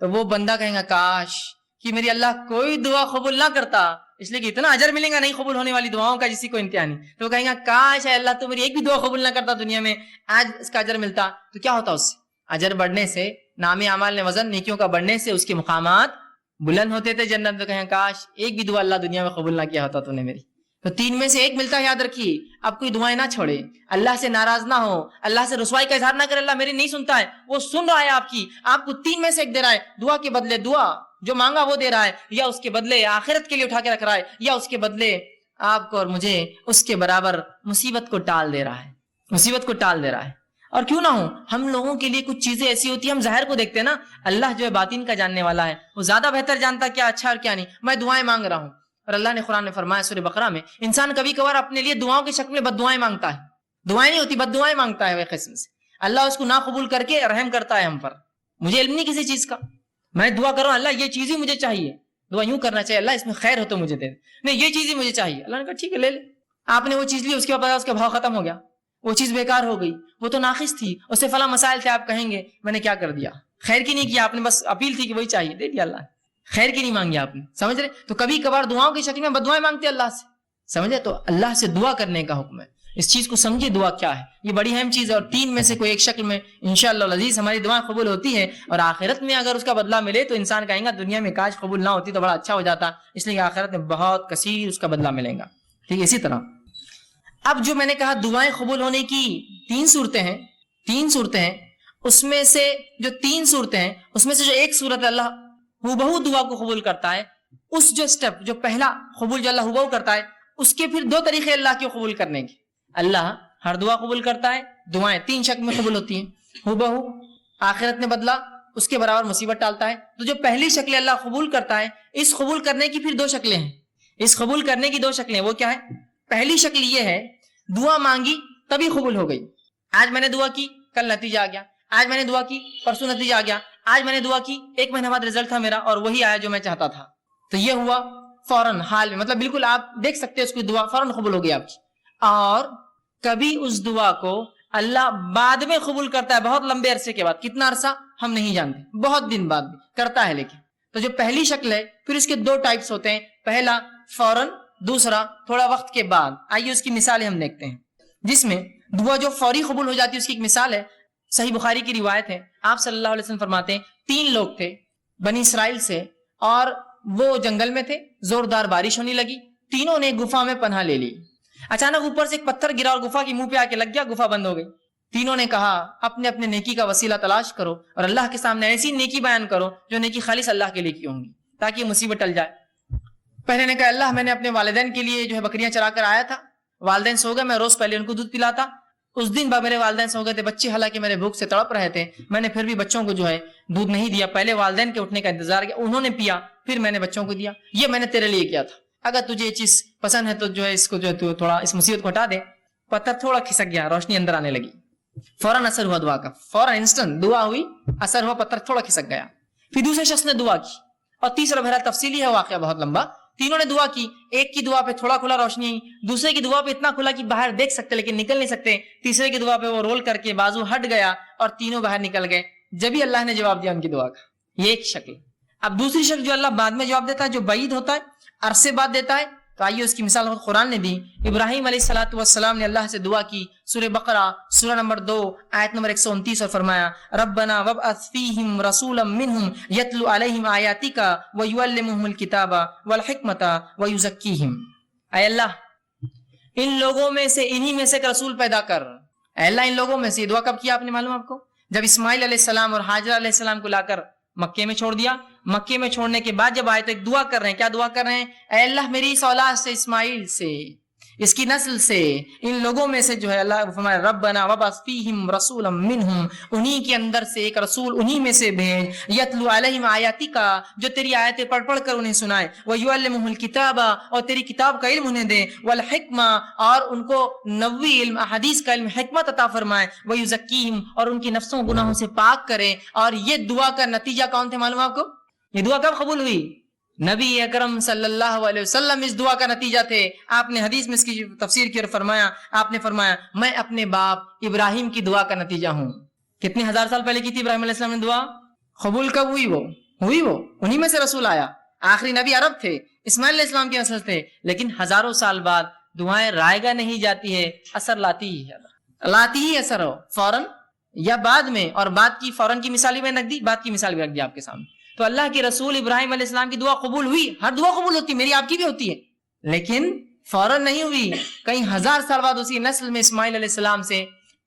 تو وہ بندہ کہیں گا کاش کہ میری اللہ کوئی دعا قبول نہ کرتا, اس لیے کہ اتنا اجر ملے گا نہیں قبول ہونے والی دعاؤں کا جسی کو انتہا نہیں. تو وہ کہیں گا کاش ہے اللہ تو میری ایک بھی دعا قبول نہ کرتا دنیا میں, آج اس کا اجر ملتا. تو کیا ہوتا اس سے؟ اجر بڑھنے سے, نام اعمال نے وزن نیکیوں کا بڑھنے سے اس کے مقامات بلند ہوتے تھے جنت. تو کہیں کاش ایک بھی دعا اللہ دنیا میں قبول نہ کیا ہوتا تو نے میری. تو 3 میں سے ایک ملتا ہے, یاد رکھیے. اب کوئی دعائیں نہ چھوڑے, اللہ سے ناراض نہ ہو, اللہ سے رسوائی کا اظہار نہ کرے اللہ میری نہیں سنتا ہے, وہ سن رہا ہے آپ کی, آپ کو 3 میں سے ایک دے رہا ہے. دعا کے بدلے دعا جو مانگا وہ دے رہا ہے, یا اس کے بدلے آخرت کے لیے اٹھا کے رکھ رہا ہے, یا اس کے بدلے آپ کو اور مجھے اس کے برابر مصیبت کو ٹال دے رہا ہے, مصیبت کو ٹال دے رہا ہے. اور کیوں نہ ہو, ہم لوگوں کے لیے کچھ چیزیں ایسی ہوتی ہیں ہم ظاہر کو دیکھتے ہیں نا, اللہ جو ہے باطن کا جاننے والا ہے, وہ زیادہ بہتر جانتا کیا اچھا اور کیا نہیں. میں دعائیں مانگ رہا ہوں, اور اللہ نے قرآن میں فرمایا سورہ بقرہ میں انسان کبھی کبھار اپنے لیے دعاؤں کی شکل میں بد دعائیں مانگتا ہے, دعائیں نہیں ہوتی بد دعائیں مانگتا ہے. وہ قسم سے اللہ اس کو نہ قبول کر کے رحم کرتا ہے ہم پر. مجھے علم نہیں کسی چیز کا, میں دعا کر رہا ہوں اللہ یہ چیز ہی مجھے چاہیے, دعا یوں کرنا چاہیے اللہ اس میں خیر ہو تو مجھے دے, نہیں یہ چیز ہی مجھے چاہیے. اللہ نے کہا ٹھیک ہے لے لے. آپ نے وہ چیز لی, اس کے بعد اس کا بھاؤ ختم ہو گیا, وہ چیز بیکار ہو گئی, وہ تو ناقص تھی, اس سے فلاں مسائل تھے, آپ کہیں گے میں نے کیا کر دیا, خیر کی نہیں کیا آپ نے, بس اپیل تھی کہ وہی چاہیے, دے دیا اللہ, خیر کی نہیں مانگی آپ نے. سمجھ رہے؟ تو کبھی کبھار دعاؤں کی شکل میں بد دعائیں مانگتے اللہ سے, سمجھے؟ تو اللہ سے دعا کرنے کا حکم ہے, اس چیز کو سمجھے دعا کیا ہے, یہ بڑی اہم چیز ہے. اور 3 میں سے کوئی ایک شکل میں انشاءاللہ العزیز ہماری دعائیں قبول ہوتی ہے, اور آخرت میں اگر اس کا بدلہ ملے تو انسان کہیں گا دنیا میں کاش قبول نہ ہوتی تو بڑا اچھا ہو جاتا, اس لیے آخرت میں بہت کثیر اس کا بدلہ ملے گا. ٹھیک ہے, اسی طرح اب جو میں نے کہا دعائیں قبول ہونے کی 3 صورتیں ہیں, 3 صورتیں ہیں, اس میں سے جو 3 صورتیں ہیں اس میں سے جو ایک صورت اللہ ہو دعا کو قبول کرتا ہے, اس جو سٹیپ جو پہلا قبول جو اللہ ہو کرتا ہے, اس کے پھر 2 طریقے اللہ کے قبول کرنے کے. اللہ ہر دعا قبول کرتا ہے, دعائیں 3 شکل میں قبول ہوتی ہیں, ہو آخرت میں بدلا, اس کے برابر مصیبت ٹالتا ہے. تو جو پہلی شکل اللہ قبول کرتا ہے, اس قبول کرنے کی پھر 2 شکلیں ہیں, اس قبول کرنے کی 2 شکلیں, وہ کیا ہے؟ پہلی شکل یہ ہے دعا مانگی تبھی قبول ہو گئی, آج میں نے دعا کی کل نتیجہ آ گیا, آج میں نے دعا کی پرسوں نتیجہ آ گیا, آج میں نے دعا کی 1 مہینہ بعد رزلٹ تھا میرا اور وہی آیا جو میں چاہتا تھا. تو یہ ہوا فوراً حال میں, مطلب بالکل آپ دیکھ سکتے ہیں اس کی دعا فوراً قبول ہو گئی آپ کی. اور کبھی اس دعا کو اللہ بعد میں قبول کرتا ہے, بہت لمبے عرصے کے بعد, کتنا عرصہ ہم نہیں جانتے, بہت دن بعد بھی کرتا ہے لیکن. تو جو پہلی شکل ہے پھر اس کے 2 ٹائپس ہوتے ہیں, پہلا فوراً, دوسرا تھوڑا وقت کے بعد. آئیے اس کی مثالیں ہم دیکھتے ہیں, جس میں دعا جو فوری قبول ہو جاتی ہے اس کی ایک مثال ہے, صحیح بخاری کی روایت ہے. آپ صلی اللہ علیہ وسلم فرماتے ہیں 3 لوگ تھے بنی اسرائیل سے, اور وہ جنگل میں تھے, زوردار بارش ہونے لگی, تینوں نے گفا میں پناہ لے لی. اچانک اوپر سے ایک پتھر گرا اور گفا کی منہ پہ آ کے لگ گیا, گفا بند ہو گئی. تینوں نے کہا اپنے اپنے نیکی کا وسیلہ تلاش کرو اور اللہ کے سامنے ایسی نیکی بیان کرو جو نیکی خالص اللہ کے لیے کی ہوں گی تاکہ یہ مصیبت ٹل جائے. پہلے نے کہا اللہ میں نے اپنے والدین کے لیے جو ہے بکریاں چرا کر آیا تھا, والدین سو گئے, میں روز پہلے ان کو دودھ پلاتا, اس دن میرے والدین سو گئے تھے, بچے حالانکہ میرے بھوک سے تڑپ رہے تھے, میں نے پھر بھی بچوں کو جو ہے دودھ نہیں دیا, پہلے والدین کے اٹھنے کا انتظار کیا, انہوں نے پیا, پھر میں نے بچوں کو دیا, یہ میں نے تیرے لیے کیا تھا, اگر تجھے یہ چیز پسند ہے تو جو ہے اس کو جو ہے تو تھوڑا اس مصیبت کو ہٹا دے. پتھر تھوڑا کھسک گیا, روشنی اندر آنے لگی, فوراً اثر ہوا دعا کا, فوراً انسٹنٹ دعا ہوئی, اثر ہوا, پتھر تھوڑا کھسک گیا. پھر دوسرے شخص نے دعا کی, اور تیسرا بہرحال تفصیلی ہے واقعہ بہت لمبا, تینوں نے دعا کی, ایک کی دعا پہ تھوڑا کھلا روشنی آئی, دوسرے کی دعا پہ اتنا کھلا کہ باہر دیکھ سکتے لیکن نکل نہیں سکتے, تیسرے کی دعا پہ وہ رول کر کے بازو ہٹ گیا اور تینوں باہر نکل گئے. جبھی اللہ نے جواب دیا ان کی دعا کا. یہ ایک شکل. اب دوسری شکل جو اللہ بعد میں جواب دیتا ہے, جو بعید ہوتا ہے, عرصے بعد دیتا ہے, تو آئیے اس کی مثال قرآن نے دی. ابراہیم علیہ الصلوۃ والسلام نے اللہ سے دعا کی, سورہ بقرہ سورہ نمبر 2 آیت نمبر 129, اور فرمایا ربنا وابعث فیہم رسولا منہم یتلو علیہم آیاتک ویعلمہم الکتاب والحکمۃ ویزکیہم. اے اللہ ان لوگوں میں سے انہی میں سے ایک رسول پیدا کر. اے اللہ ان لوگوں میں سے. دعا کب کیا آپ نے معلوم آپ کو؟ جب اسماعیل علیہ السلام اور ہاجرہ علیہ السلام کو لا کر مکے میں چھوڑ دیا. مکے میں چھوڑنے کے بعد جب آئے تو ایک دعا کر رہے ہیں. کیا دعا کر رہے ہیں؟ اے اللہ میری اس اولاد سے، اسماعیل سے، اس کی نسل سے، ان لوگوں میں سے جو ہے اللہ فرمایا ربنا وبعث فیہم رسولا منہم، انہی کے اندر سے ایک رسول انہی میں سے بھیج، یتلو علیہم آیاتک، جو تیری آیتیں پڑھ پڑھ کر انہیں سنائے، ویعلمہم الکتاب، اور تیری کتاب کا علم انہیں دے، والحکمہ، اور ان کو نبوی علم، احادیث کا علم، حکمت عطا فرمائے، ویزکیہم، اور ان کی نفسوں گناہوں سے پاک کرے. اور یہ دعا کا نتیجہ کون تھے معلوم آپ کو؟ یہ دعا کب قبول ہوئی؟ نبی اکرم صلی اللہ علیہ وسلم اس دعا کا نتیجہ تھے. آپ نے حدیث میں اس کی تفسیر کی اور فرمایا، آپ نے فرمایا میں اپنے باپ ابراہیم کی دعا کا نتیجہ ہوں. کتنے ہزار سال پہلے کی تھی ابراہیم علیہ السلام نے دعا؟ قبول کب ہوئی؟ وہ انہی میں سے رسول آیا. آخری نبی عرب تھے، اسماعیل علیہ السلام کے نسل تھے، لیکن ہزاروں سال بعد دعائیں رائے گاہ نہیں جاتی ہے، اثر لاتی ہی اثر ہو فوراً یا بعد میں. اور بعد کی فوراً کی مثال بھی میں رکھ دی، بعد کی مثال بھی رکھ دی آپ کے سامنے. تو اللہ کے رسول ابراہیم علیہ السلام کی دعا قبول ہوئی. ہر دعا قبول ہوتی ہے، میری آپ کی بھی ہوتی ہے، لیکن فوراً نہیں ہوئی. کئی ہزار سال بعد اسی نسل میں اسماعیل علیہ السلام سے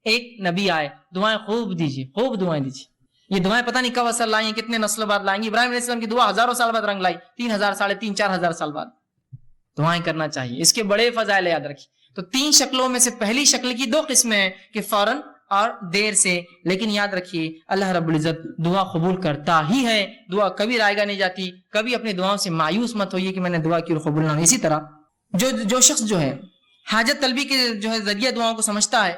ایک نبی آئے. دعائیں خوب دیجیے، خوب دعائیں دیجیے. یہ دعائیں پتہ نہیں کب اثر لائیں گی، کتنے نسلوں بعد لائیں گی. ابراہیم علیہ السلام کی دعا ہزاروں سال بعد رنگ لائی، 3000 3.5 4,000 سال بعد. دعائیں کرنا چاہیے، اس کے بڑے فضائل یاد رکھیے. تو 3 شکلوں میں سے پہلی شکل کی 2 قسمیں ہیں کہ فوراً اور دیر سے. لیکن یاد رکھیے اللہ رب العزت دعا قبول کرتا ہی ہے. دعا کبھی رائے گاہ نہیں جاتی. کبھی اپنی دعاؤں سے مایوس مت ہوئیے کہ میں نے دعا کی اور قبول نہ ہوئی. اسی طرح جو شخص جو ہے حاجت طلبی کے جو ہے ذریعہ دعاؤں کو سمجھتا ہے،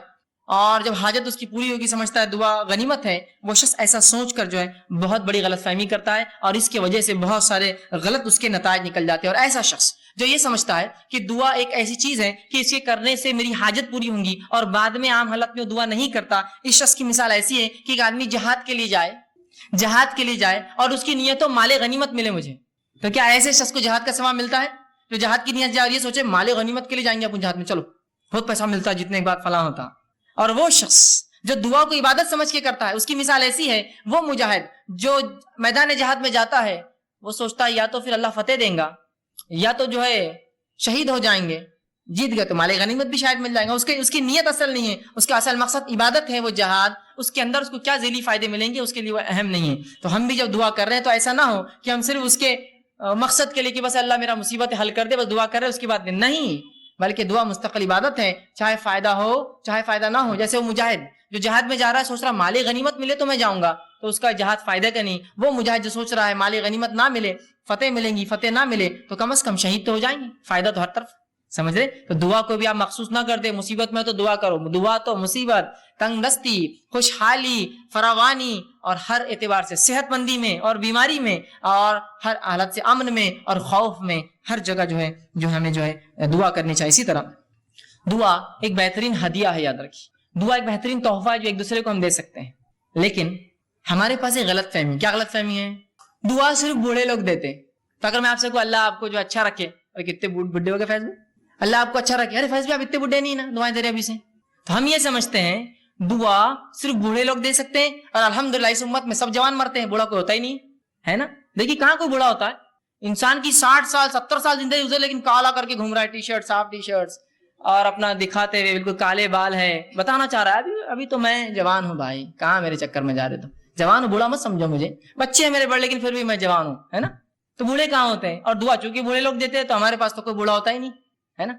اور جب حاجت اس کی پوری ہوگی سمجھتا ہے دعا غنیمت ہے، وہ شخص ایسا سوچ کر جو ہے بہت بڑی غلط فہمی کرتا ہے، اور اس کی وجہ سے بہت سارے غلط اس کے نتائج نکل جاتے ہیں. اور ایسا شخص جو یہ سمجھتا ہے کہ دعا ایک ایسی چیز ہے کہ اس کے کرنے سے میری حاجت پوری ہوں گی، اور بعد میں عام حالت میں دعا نہیں کرتا، اس شخص کی مثال ایسی ہے کہ ایک آدمی جہاد کے لیے جائے اور اس کی نیت ہو مال غنیمت ملے مجھے. تو کیا ایسے شخص کو جہاد کا ثواب ملتا ہے؟ جو جہاد کی نیت جائے اور یہ سوچے مال غنیمت کے لیے جائیں گے اپنے جہاد میں، چلو بہت پیسہ ملتا ہے جتنے بعد فلاں ہوتا. اور وہ شخص جو دعا کو عبادت سمجھ کے کرتا ہے، اس کی مثال ایسی ہے، وہ مجاہد جو میدان جہاد میں جاتا ہے، وہ سوچتا ہے یا تو پھر اللہ فتح دیں گا، یا تو جو ہے شہید ہو جائیں گے، جیت گئے تو مال غنیمت بھی شاید مل جائے گا. اس کی نیت اصل نہیں ہے، اس کا اصل مقصد عبادت ہے، وہ جہاد. اس کے اندر اس کو کیا ذیلی فائدے ملیں گے اس کے لیے وہ اہم نہیں ہے. تو ہم بھی جب دعا کر رہے ہیں تو ایسا نہ ہو کہ ہم صرف اس کے مقصد کے لیے کہ بس اللہ میرا مصیبت حل کر دے، بس دعا کر رہے اس کے بعد نہیں، بلکہ دعا مستقل عبادت ہے، چاہے فائدہ ہو چاہے فائدہ نہ ہو. جیسے وہ مجاہد جو جہاد میں جا رہا ہے سوچ رہا مال غنیمت ملے تو میں جاؤں گا، تو اس کا جہاد فائدہ کا نہیں. وہ مجاہد جو سوچ رہا ہے مال غنیمت نہ ملے، فتح ملیں گی، فتح نہ ملے تو کم از کم شہید تو ہو جائیں گے، فائدہ تو ہر طرف. سمجھ رہے؟ تو دعا کو بھی آپ مخصوص نہ کر دے، مصیبت میں تو دعا کرو. دعا تو مصیبت، تنگ دستی، خوشحالی، فراوانی اور ہر اعتبار سے صحت مندی میں اور بیماری میں اور ہر حالت سے امن میں اور خوف میں، ہر جگہ جو ہے ہمیں جو ہے دعا کرنی چاہیے. اسی طرح دعا ایک بہترین ہدیہ ہے، یاد رکھیے. دعا ایک بہترین تحفہ ہے جو ایک دوسرے کو ہم دے سکتے ہیں. لیکن ہمارے پاس ایک غلط فہمی. کیا غلط فہمی ہے؟ دعا صرف بوڑھے لوگ دیتے. تو اگر میں آپ سے کہوں اللہ آپ کو جو اچھا رکھے، اور کتنے بڈھے ہو گئے فیض میں، اللہ آپ کو اچھا رکھے، ارے فیض بھی آپ اتنے بڈھے نہیں نا دعائیں دے رہے ابھی سے. تو ہم یہ سمجھتے ہیں دعا صرف بوڑھے لوگ دے سکتے ہیں، اور الحمدللہ اس امت میں سب جوان مرتے ہیں، بوڑھا کوئی ہوتا ہی نہیں ہے نا. دیکھیے کہاں کوئی بوڑھا ہوتا ہے. انسان کی 60 سال 70 سال زندگی گزر، لیکن کالا کر کے گھوم رہا ہے، ٹی شرٹ صاف ٹی شرٹس اور اپنا دکھاتے ہوئے بالکل کالے بال ہے، بتانا چاہ رہا ہے ابھی تو میں جوان ہوں بھائی، کہاں میرے چکر میں جا رہے تو جوان ہوں، بوڑھا مت سمجھو مجھے، بچے ہیں میرے بڑے لیکن پھر بھی میں جوان ہوں، ہے نا. تو بوڑھے کہاں ہوتے ہیں؟ اور دعا چونکہ بوڑھے لوگ دیتے ہیں تو ہمارے پاس تو کوئی بوڑھا ہوتا ہی نہیں ہے نا.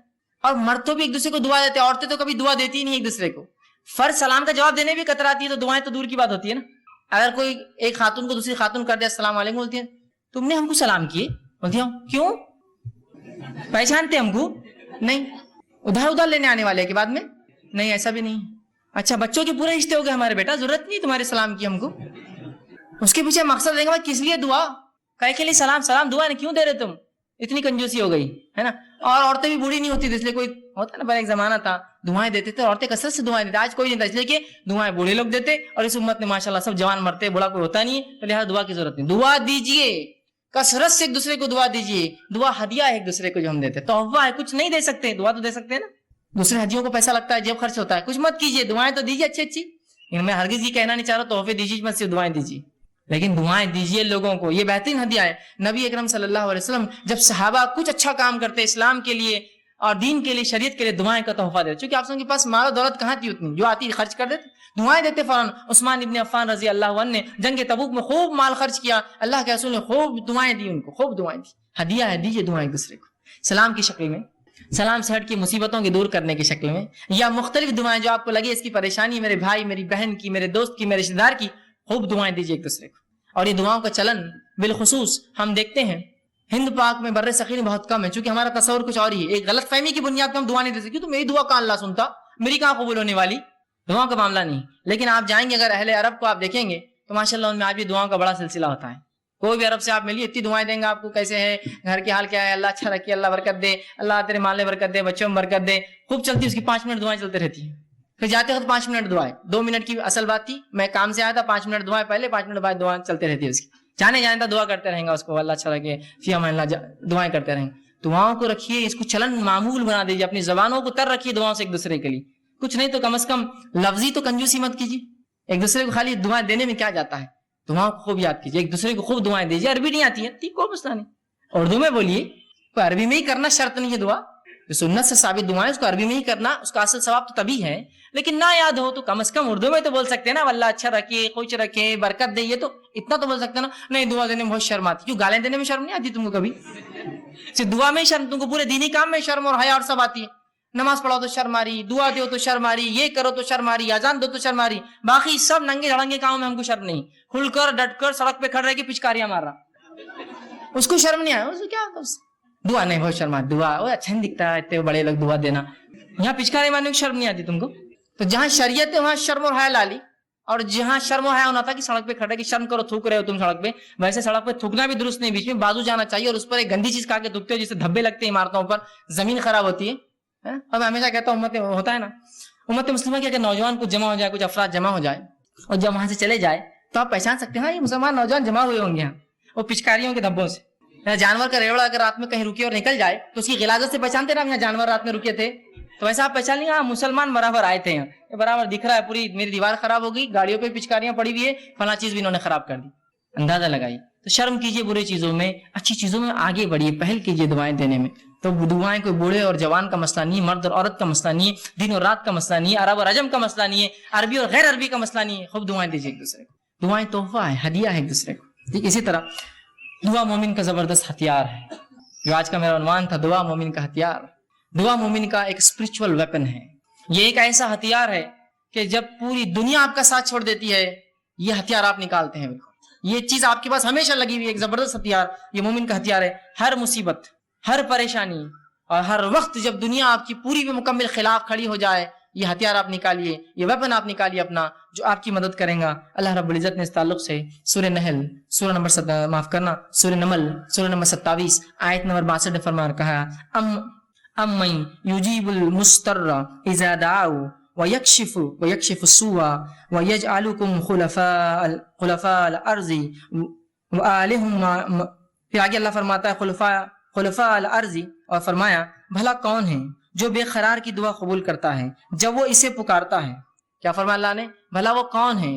اور مرد تو بھی ایک دوسرے کو دعا دیتے ہیں، عورتیں تو کبھی دعا دیتی ہی نہیں ایک دوسرے کو. فرض سلام کا جواب دینے بھی کتراتی ہے تو دعائیں تو دور کی بات ہوتی ہے نا. اگر کوئی ایک خاتون کو دوسری خاتون کر دے السلام علیکم، بولتی ہے تم نے ہم کو سلام کیے، بولتی ہوں کیوں پہچانتے ہم کو نہیں، ادھر لینے آنے والے کے بعد میں نہیں، ایسا بھی نہیں. اچھا بچوں کے پورے رشتے ہو گئے ہمارے، بیٹا ضرورت نہیں تمہارے سلام کی ہم کو. اس کے پیچھے مقصد دیں گے کس لیے دعا، کہے کے لیے سلام دعا نہیں کیوں دے رہے تم، اتنی کنجوسی ہو گئی ہے نا. اور عورتیں بھی بوڑھی نہیں ہوتی اس لیے کوئی ہوتا نا، پہلے ایک زمانہ تھا دعائیں دیتے تھے عورتیں کثرت سے دعائیں دیتے، آج کوئی نہیں دیتا، اس لیے کہ دعائیں بوڑھے لوگ دیتے اور اس امت میں ماشاءاللہ سب جوان مرتے، بوڑھا کوئی ہوتا نہیں ہے، تو لہٰذا دعا کی ضرورت نہیں. دعا دیجیے کثرت سے، ایک دوسرے کو دعا دیجیے. دعا ہدیہ ہے ایک دوسرے کو جو ہم دیتے، تحفہ ہے، کچھ نہیں دے سکتے، دعا تو دے سکتے ہیں نا. دوسرے ہدیوں کو پیسہ لگتا ہے، جیب خرچ ہوتا ہے، کچھ مت کیجیے، دعائیں تو دیجیے اچھی. میں ہرگز یہ کہنا نہیں چاہ رہا تحفے دیجیے مت، صرف دعائیں دیجیے، لیکن دعائیں دیجیے لوگوں کو، یہ بہترین ہدیہ ہے. نبی اکرم صلی اللہ علیہ وسلم جب صحابہ کچھ اچھا کام کرتے اسلام کے لیے اور دین کے لیے شریعت کے لیے دعائیں کا تحفہ دیتے. چونکہ آپ کے پاس مال و دولت کہاں تھی اتنی, جو آتی خرچ کر دیتے, دعائیں دیتے فوراً. عثمان ابن عفان رضی اللہ عنہ نے جنگ تبوک میں خوب مال خرچ کیا, اللہ کے رسول نے خوب دعائیں دی ان کو, خوب دعائیں دی. ہدیہ ہے, دیجیے دعائیں ایک دوسرے کو, سلام کی شکل میں, سلام سے ہٹ کے مصیبتوں کی دور کرنے کی شکل میں, یا مختلف دعائیں جو آپ کو لگے اس کی پریشانی میرے بھائی میری بہن کی, میرے دوست کی, میرے رشتے دار کی, خوب دعائیں دیجیے ایک دوسرے کو. اور یہ دعاؤں کا چلن بالخصوص ہم دیکھتے ہیں ہند پاک میں بر صغیر میں بہت کم ہے, چونکہ ہمارا تصور کچھ اور ہی ہے. ایک غلط فہمی کی بنیاد پر ہم دعا نہیں دے سکتے, تو میری دعا کہاں اللہ سنتا, میری کہاں قبول ہونے والی, دعاؤں کا معاملہ نہیں. لیکن آپ جائیں گے اگر اہل عرب کو آپ دیکھیں گے تو ماشاءاللہ ان میں آج بھی دعاؤں کا بڑا سلسلہ ہوتا ہے. کوئی بھی عرب سے آپ ملیے اتنی دعائیں دیں گے آپ کو, کیسے ہے, گھر کے حال کیا ہے, اللہ اچھا رکھے, اللہ برکت دے, اللہ تیرے مال میں برکت دے, بچوں میں برکت دے, خوب چلتی, اس کی 5 منٹ دعائیں چلتے رہتی ہیں. پھر جاتے وقت 5 منٹ دعائیں, 2 منٹ کی اصل بات تھی, میں کام سے آیا تھا, 5 منٹ دعائیں پہلے, 5 منٹ بعد دعائیں چلتے رہتی ہے اس کی. جانے تھا دعا کرتے رہیں گا اس کو, اللہ اچھا رکھے, فی امان اللہ, دعائیں کرتے رہیں گے. دعاؤں کو رکھیے, اس کو چلن معمول بنا دیجیے, اپنی زبانوں کو تر رکھیے دعاؤں سے ایک دوسرے کے لیے. کچھ نہیں تو کم از کم لفظی تو کنجوسی مت کیجیے, ایک دوسرے کو خالی دعائیں دینے میں کیا جاتا ہے, دعاؤں کو خوب یاد کیجیے, ایک دوسرے کو خوب دعائیں دیجیے. عربی نہیں آتی ہے کوئی مسئلہ نہیں, اردو میں بولیے, کوئی عربی میں ہی کرنا شرط نہیں ہے. دعا جو سنت سے ثابت دعائیں اس کو عربی میں ہی کرنا, اس کا اصل ثواب تو تبھی ہے. لیکن نہ یاد ہو تو کم از کم اردو میں تو بول سکتے ہیں نا, اللہ اچھا رکھے, خوش رکھے, برکت دے, یہ تو اتنا تو بول سکتے ہیں نا. نہیں دعا دینے میں بہت شرم آتی, کیوں گالیں دینے میں شرم نہیں آتی تم کو کبھی؟ صرف دعا میں شرم, تم کو پورے دینی کام میں شرم اور حیا اور سب آتی ہے. نماز پڑھو تو شرم آ رہی, دعا دو تو شرم آ رہی, یہ کرو تو شرم آ رہی, اذان دو تو شرم آ رہی, باقی سب ننگے جھڑنگے کاموں میں ہم کو شرم نہیں. کھل کر ڈٹ کر سڑک پہ کھڑ رہ کے پچکاریاں مار رہا, اس کو شرم نہیں آیا, اس کو کیا ہوتا, دعا نہیں بہت شرم آتی, دعا وہ اچھا نہیں دکھتا ہے, اتنے بڑے لوگ دعا دینا, یہاں پچکارے مارنے کی شرم نہیں آتی تم کو. تو جہاں شریعت ہے وہاں شرم اور حیا لالی, اور جہاں شرم و حیا ہونا تھا کہ سڑک پہ کھڑے کہ شرم کرو, تھوک رہے ہو تم سڑک پہ, ویسے سڑک پہ تھوکنا بھی درست نہیں, بیچ میں بازو جانا چاہیے, اور اس پر ایک گندی چیز کھا کے تھوکتے ہو جسے دھبے لگتے ہیں عمارتوں پر, زمین خراب ہوتی ہے. اور میں ہمیشہ کہتا ہوں امت ہوتا ہے نا, امت مسلمہ کیا کہ نوجوان کچھ جمع ہو جائے, کچھ افراد جمع ہو جائے, اور جب وہاں سے چلے جائے تو آپ پہچان سکتے ہیں یہ مسلمان نوجوان جمع ہوئے ہوں گے یہاں, وہ پچکاریوں کے دھبوں سے. جانور کا ریوڑا اگر رات میں کہیں رکے اور نکل جائے تو اس کی غلاظت سے پہچانتے نا, یہاں جانور رات میں رکے تھے, تو ویسا آپ پہچان لیں گے, ہاں مسلمان برابر آئے تھے یہاں, یہ برابر دکھ رہا ہے, پوری میری دیوار خراب ہو گئی, گاڑیوں پہ پچکاریاں پڑی ہوئی ہے, فلاں چیز بھی انہوں نے خراب کر دی, اندازہ لگائیے. تو شرم کیجیے برے چیزوں میں, اچھی چیزوں میں آگے بڑھیے, پہل کیجیے دعائیں دینے میں. تو دعائیں کوئی بوڑھے اور جوان کا مسئلہ نہیں ہے, مرد اور عورت کا مسئلہ نہیں ہے, دن اور رات کا مسئلہ نہیں ہے, عرب اور عجم کا مسئلہ نہیں ہے, عربی اور غیر عربی کا مسئلہ نہیں ہے. خوب دعائیں دیجیے ایک دوسرے کو, دعائیں تحفہ ہے, ہدیہ ہے ایک دوسرے کو. ٹھیک اسی طرح دعا مومن کا زبردست ہتھیار ہے, جو آج کا میرا عنوان تھا, دعا مومن کا ہتھیار. دعا مومن کا ایک اسپرچول ویپن ہے, یہ ایک ایسا ہتھیار ہے کہ جب پوری دنیا آپ کا ساتھ چھوڑ دیتی ہے, یہ ہتھیار آپ نکالتے ہیں. بالکل یہ چیز آپ کے پاس ہمیشہ لگی ہوئی ہے, ایک زبردست ہتھیار, یہ مومن کا ہتھیار ہے. ہر مصیبت, ہر پریشانی اور ہر وقت جب دنیا آپ کی پوری بھی مکمل خلاف کھڑی ہو جائے, یہ ہتھیار آپ نکالیے, یہ ویپن آپ نکالیے اپنا, جو آپ کی مدد کریں گا. اللہ رب العزت نے اس تعلق سے سورہ نحل سورہ نمبر سورہ نمل سورہ نمبر 27 آیت نمبر 62 میں فرمایا, کہا امن یجیب المستر اذا دعوا ويكشف السوء ويجعلكم خلفاء الارض وآلہم. پھر آگے اللہ فرماتا ہے خلفاء الارض, اور فرمایا بھلا کون ہے جو بے قرار کی دعا قبول کرتا ہے جب وہ اسے پکارتا ہے. کیا فرمایا اللہ نے, بھلا وہ کون ہے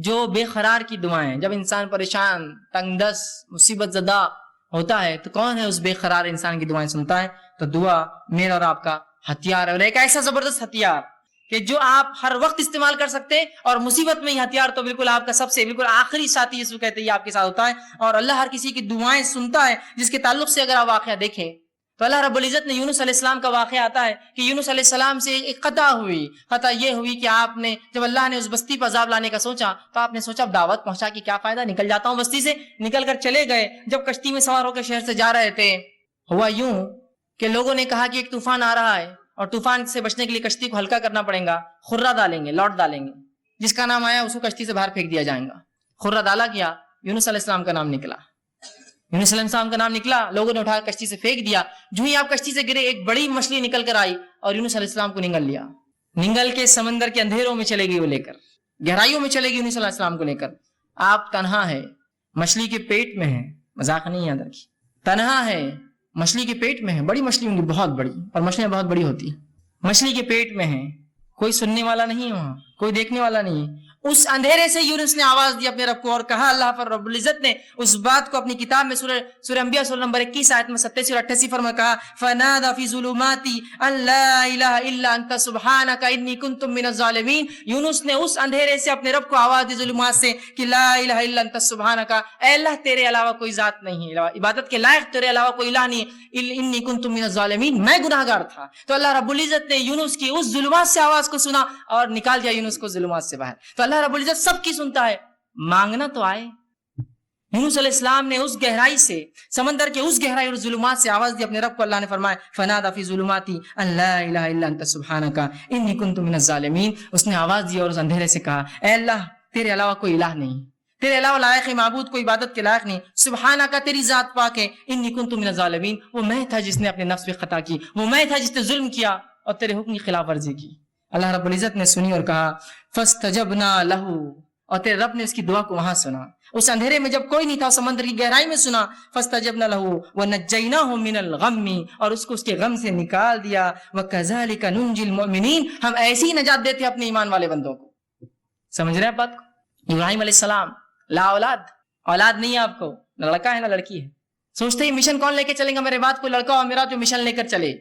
جو بے قرار کی دعائیں, جب انسان پریشان تنگ دست مصیبت زدہ ہوتا ہے تو کون ہے اس بے قرار انسان کی دعائیں سنتا ہے. تو دعا میرا اور آپ کا ہتھیار ہے, اور ایک ایسا زبردست ہتھیار کہ جو آپ ہر وقت استعمال کر سکتے ہیں, اور مصیبت میں یہ ہتھیار تو بالکل آپ کا سب سے بالکل آخری ساتھی جس کو کہتے ہیں, یہ آپ کے ساتھ ہوتا ہے. اور اللہ ہر کسی کی دعائیں سنتا ہے, جس کے تعلق سے اگر آپ واقعہ دیکھیں تو اللہ رب العزت نے یونس علیہ السلام کا واقعہ آتا ہے کہ یونس علیہ السلام سے ایک خطا ہوئی. خطا یہ ہوئی کہ آپ نے, جب اللہ نے اس بستی پر عذاب لانے کا سوچا تو آپ نے سوچا اب دعوت پہنچا کے کیا فائدہ, نکل جاتا ہوں بستی سے. نکل کر چلے گئے, جب کشتی میں سوار ہو کے شہر سے جا رہے تھے, ہوا یوں کہ لوگوں نے کہا کہ ایک طوفان آ رہا ہے, اور طوفان سے بچنے کے لیے کشتی کو ہلکا کرنا پڑے گا, خرہ ڈالیں گے, لوٹ ڈالیں گے, جس کا نام آیا اس کو کشتی سے باہر پھینک دیا جائے گا. خرہ ڈالا گیا, یونس علیہ السلام کا نام نکلا. یونس علیہ السلام کا نام نکلا, لوگوں نے اٹھا کر کشتی سے پھینک دیا. جو ہی آپ کشتی سے گرے, ایک بڑی مچھلی نکل کر آئی اور یونس علیہ السلام کو نگل لیا. نگل کے سمندر کے اندھیروں میں چلے گئی, وہ لے کر گہرائیوں میں چلے گئی یونس علیہ السلام کو لے کر. آپ تنہا ہے, مچھلی کے پیٹ میں ہے, مذاق نہیں یاد رکھیے, تنہا ہے, مچھلی کے پیٹ میں ہے, بڑی مچھلی ہوں گی بہت بڑی, اور مچھلیاں بہت بڑی ہوتی, مچھلی کے پیٹ میں ہے, کوئی سننے والا نہیں ہے وہاں, کوئی دیکھنے والا نہیں ہے. اس اندھیرے سے یونس نے آواز دی اپنے رب کو اور کہا. اللہ پر رب العزت نے اس بات کو اپنی کتاب میں سورہ انبیاء سورہ نمبر 21 آیت میں 87 اور 88 فرما کہا فنادى في ظلمات ان لا الہ الا انت سبحانک انی کنت من الظالمین. یونس نے اس اندھیرے سے اپنے رب کو آواز دی ظلمات سے کہ لا الہ الا انت سبحانک، اے اللہ تیرے علاوہ کوئی ذات نہیں ہے، عبادت کے لائق تیرے علاوہ کوئی الہ نہیں، انی کنت من الظالمین، میں گناہ گار تھا. تو اللہ رب العزت نے یونس کی اس ظلمات سے آواز کو سنا اور نکال دیا یونس کو ظلمات سے باہر. تو اللہ رب العزت سب کی سنتا ہے، مانگنا تو آئے. یونس علیہ السلام نے اس گہرائی سے، سمندر کے اس گہرائی اور ظلمات سے آواز دی اپنے رب کو. اللہ نے فرمایا فنادى في ظلمات ان لا الہ الا انت سبحانک انی کنت من الظالمین. اس نے آواز دی اور اس اندھیرے سے کہا اے اللہ تیرے علاوہ کوئی الہ نہیں، تیرے علاوہ لائق معبود کوئی عبادت کے لائق نہیں، سبحانک تیری ذات پاک ہے، انی کنت من الظالمین، وہ میں تھا جس نے اپنے نفس پہ خطا کی، وہ میں تھا جس نے ظلم کیا اور تیرے حکم کی خلاف ورزی کی. اللہ رب العزت نے سنی اور کہا فاستجبنا له، اور تیرے رب نے اس کی دعا کو وہاں سنا، اس اندھیرے میں جب کوئی نہیں تھا، سمندر کی گہرائی میں سنا. فاستجبنا له ونجيناه من الغم، اور اس کو اس کے غم سے نکال دیا. وكذلك ننجي المؤمنين، ہم ایسی ہی نجات دیتے اپنے ایمان والے بندوں کو. سمجھ رہے ہیں بات کو؟ ابراہیم علیہ السلام لا اولاد، اولاد نہیں ہے آپ کو، نہ لڑکا ہے نہ لڑکی ہے. سوچتے ہی مشن کون لے کے چلیں گا میرے بعد، کوئی لڑکا ہو میرا جو مشن لے کر چلے.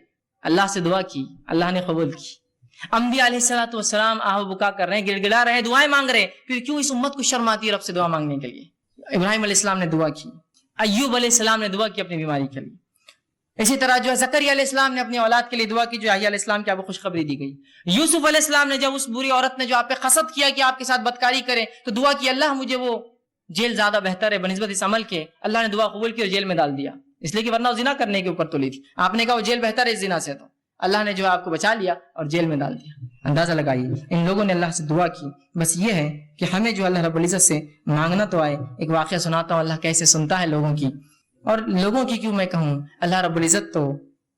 اللہ سے دعا کی، اللہ نے قبول کی. انبیاء علیہ الصلوۃ والسلام آہ بکا کر رہے ہیں، گڑ گڑا رہے ہیں، دعائیں مانگ رہے ہیں. پھر کیوں اس امت کو شرم آتی ہے رب سے دعا مانگنے کے لیے؟ ابراہیم علیہ السلام نے دعا کی، ایوب علیہ السلام نے دعا کی اپنی بیماری کے لیے. اسی طرح جو ہے زکریا علیہ السلام نے اپنی اولاد کے لیے دعا کی، جو یحییٰ علیہ السلام کی آپ کو خوشخبری دی گئی. یوسف علیہ السلام نے جب اس بری عورت نے جو آپ پہ حسد کیا کہ آپ کے ساتھ بدکاری کرے تو دعا کی اللہ مجھے وہ جیل زیادہ بہتر ہے بنسبت اس عمل کے. اللہ نے دعا قبول کی اور جیل میں ڈال دیا، اس لیے کہ ورنہ وہ زنا کرنے کے اوپر تولی تھی. آپ نے کہا وہ جیل بہتر ہے اس زنا سے، تو اللہ نے جو ہے آپ کو بچا لیا اور جیل میں ڈال دیا. اندازہ لگائیے ان لوگوں نے اللہ سے دعا کی. بس یہ ہے کہ ہمیں جو اللہ رب العزت سے مانگنا تو آئے. ایک واقعہ سناتا ہوں اللہ کیسے سنتا ہے لوگوں کی، اور لوگوں کی کیوں میں کہوں، اللہ رب العزت تو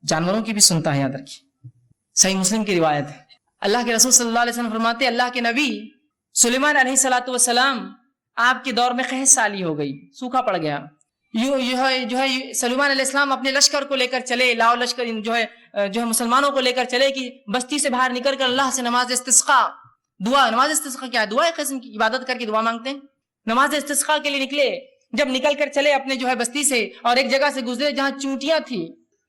جانوروں کی بھی سنتا ہے. یاد رکھیے، صحیح مسلم کی روایت ہے، اللہ کے رسول صلی اللہ علیہ وسلم فرماتے اللہ کے نبی سلیمان علیہ الصلوۃ والسلام آپ کے دور میں قحط سالی ہو گئی، سوکھا پڑ گیا. جو ہے سلیمان علیہ السلام اپنے لشکر کو لے کر چلے، لاؤ لشکر جو ہے مسلمانوں کو لے کر چلے کہ بستی سے باہر نکل کر اللہ سے نماز استسقاء دعا. نماز استسقاء کیا ہے؟ دعا ایک قسم کی عبادت کر کے دعا مانگتے ہیں. نماز استسقاء کے لیے نکلے، جب نکل کر چلے اپنے جو ہے بستی سے اور ایک جگہ سے گزرے جہاں چونٹیاں تھی،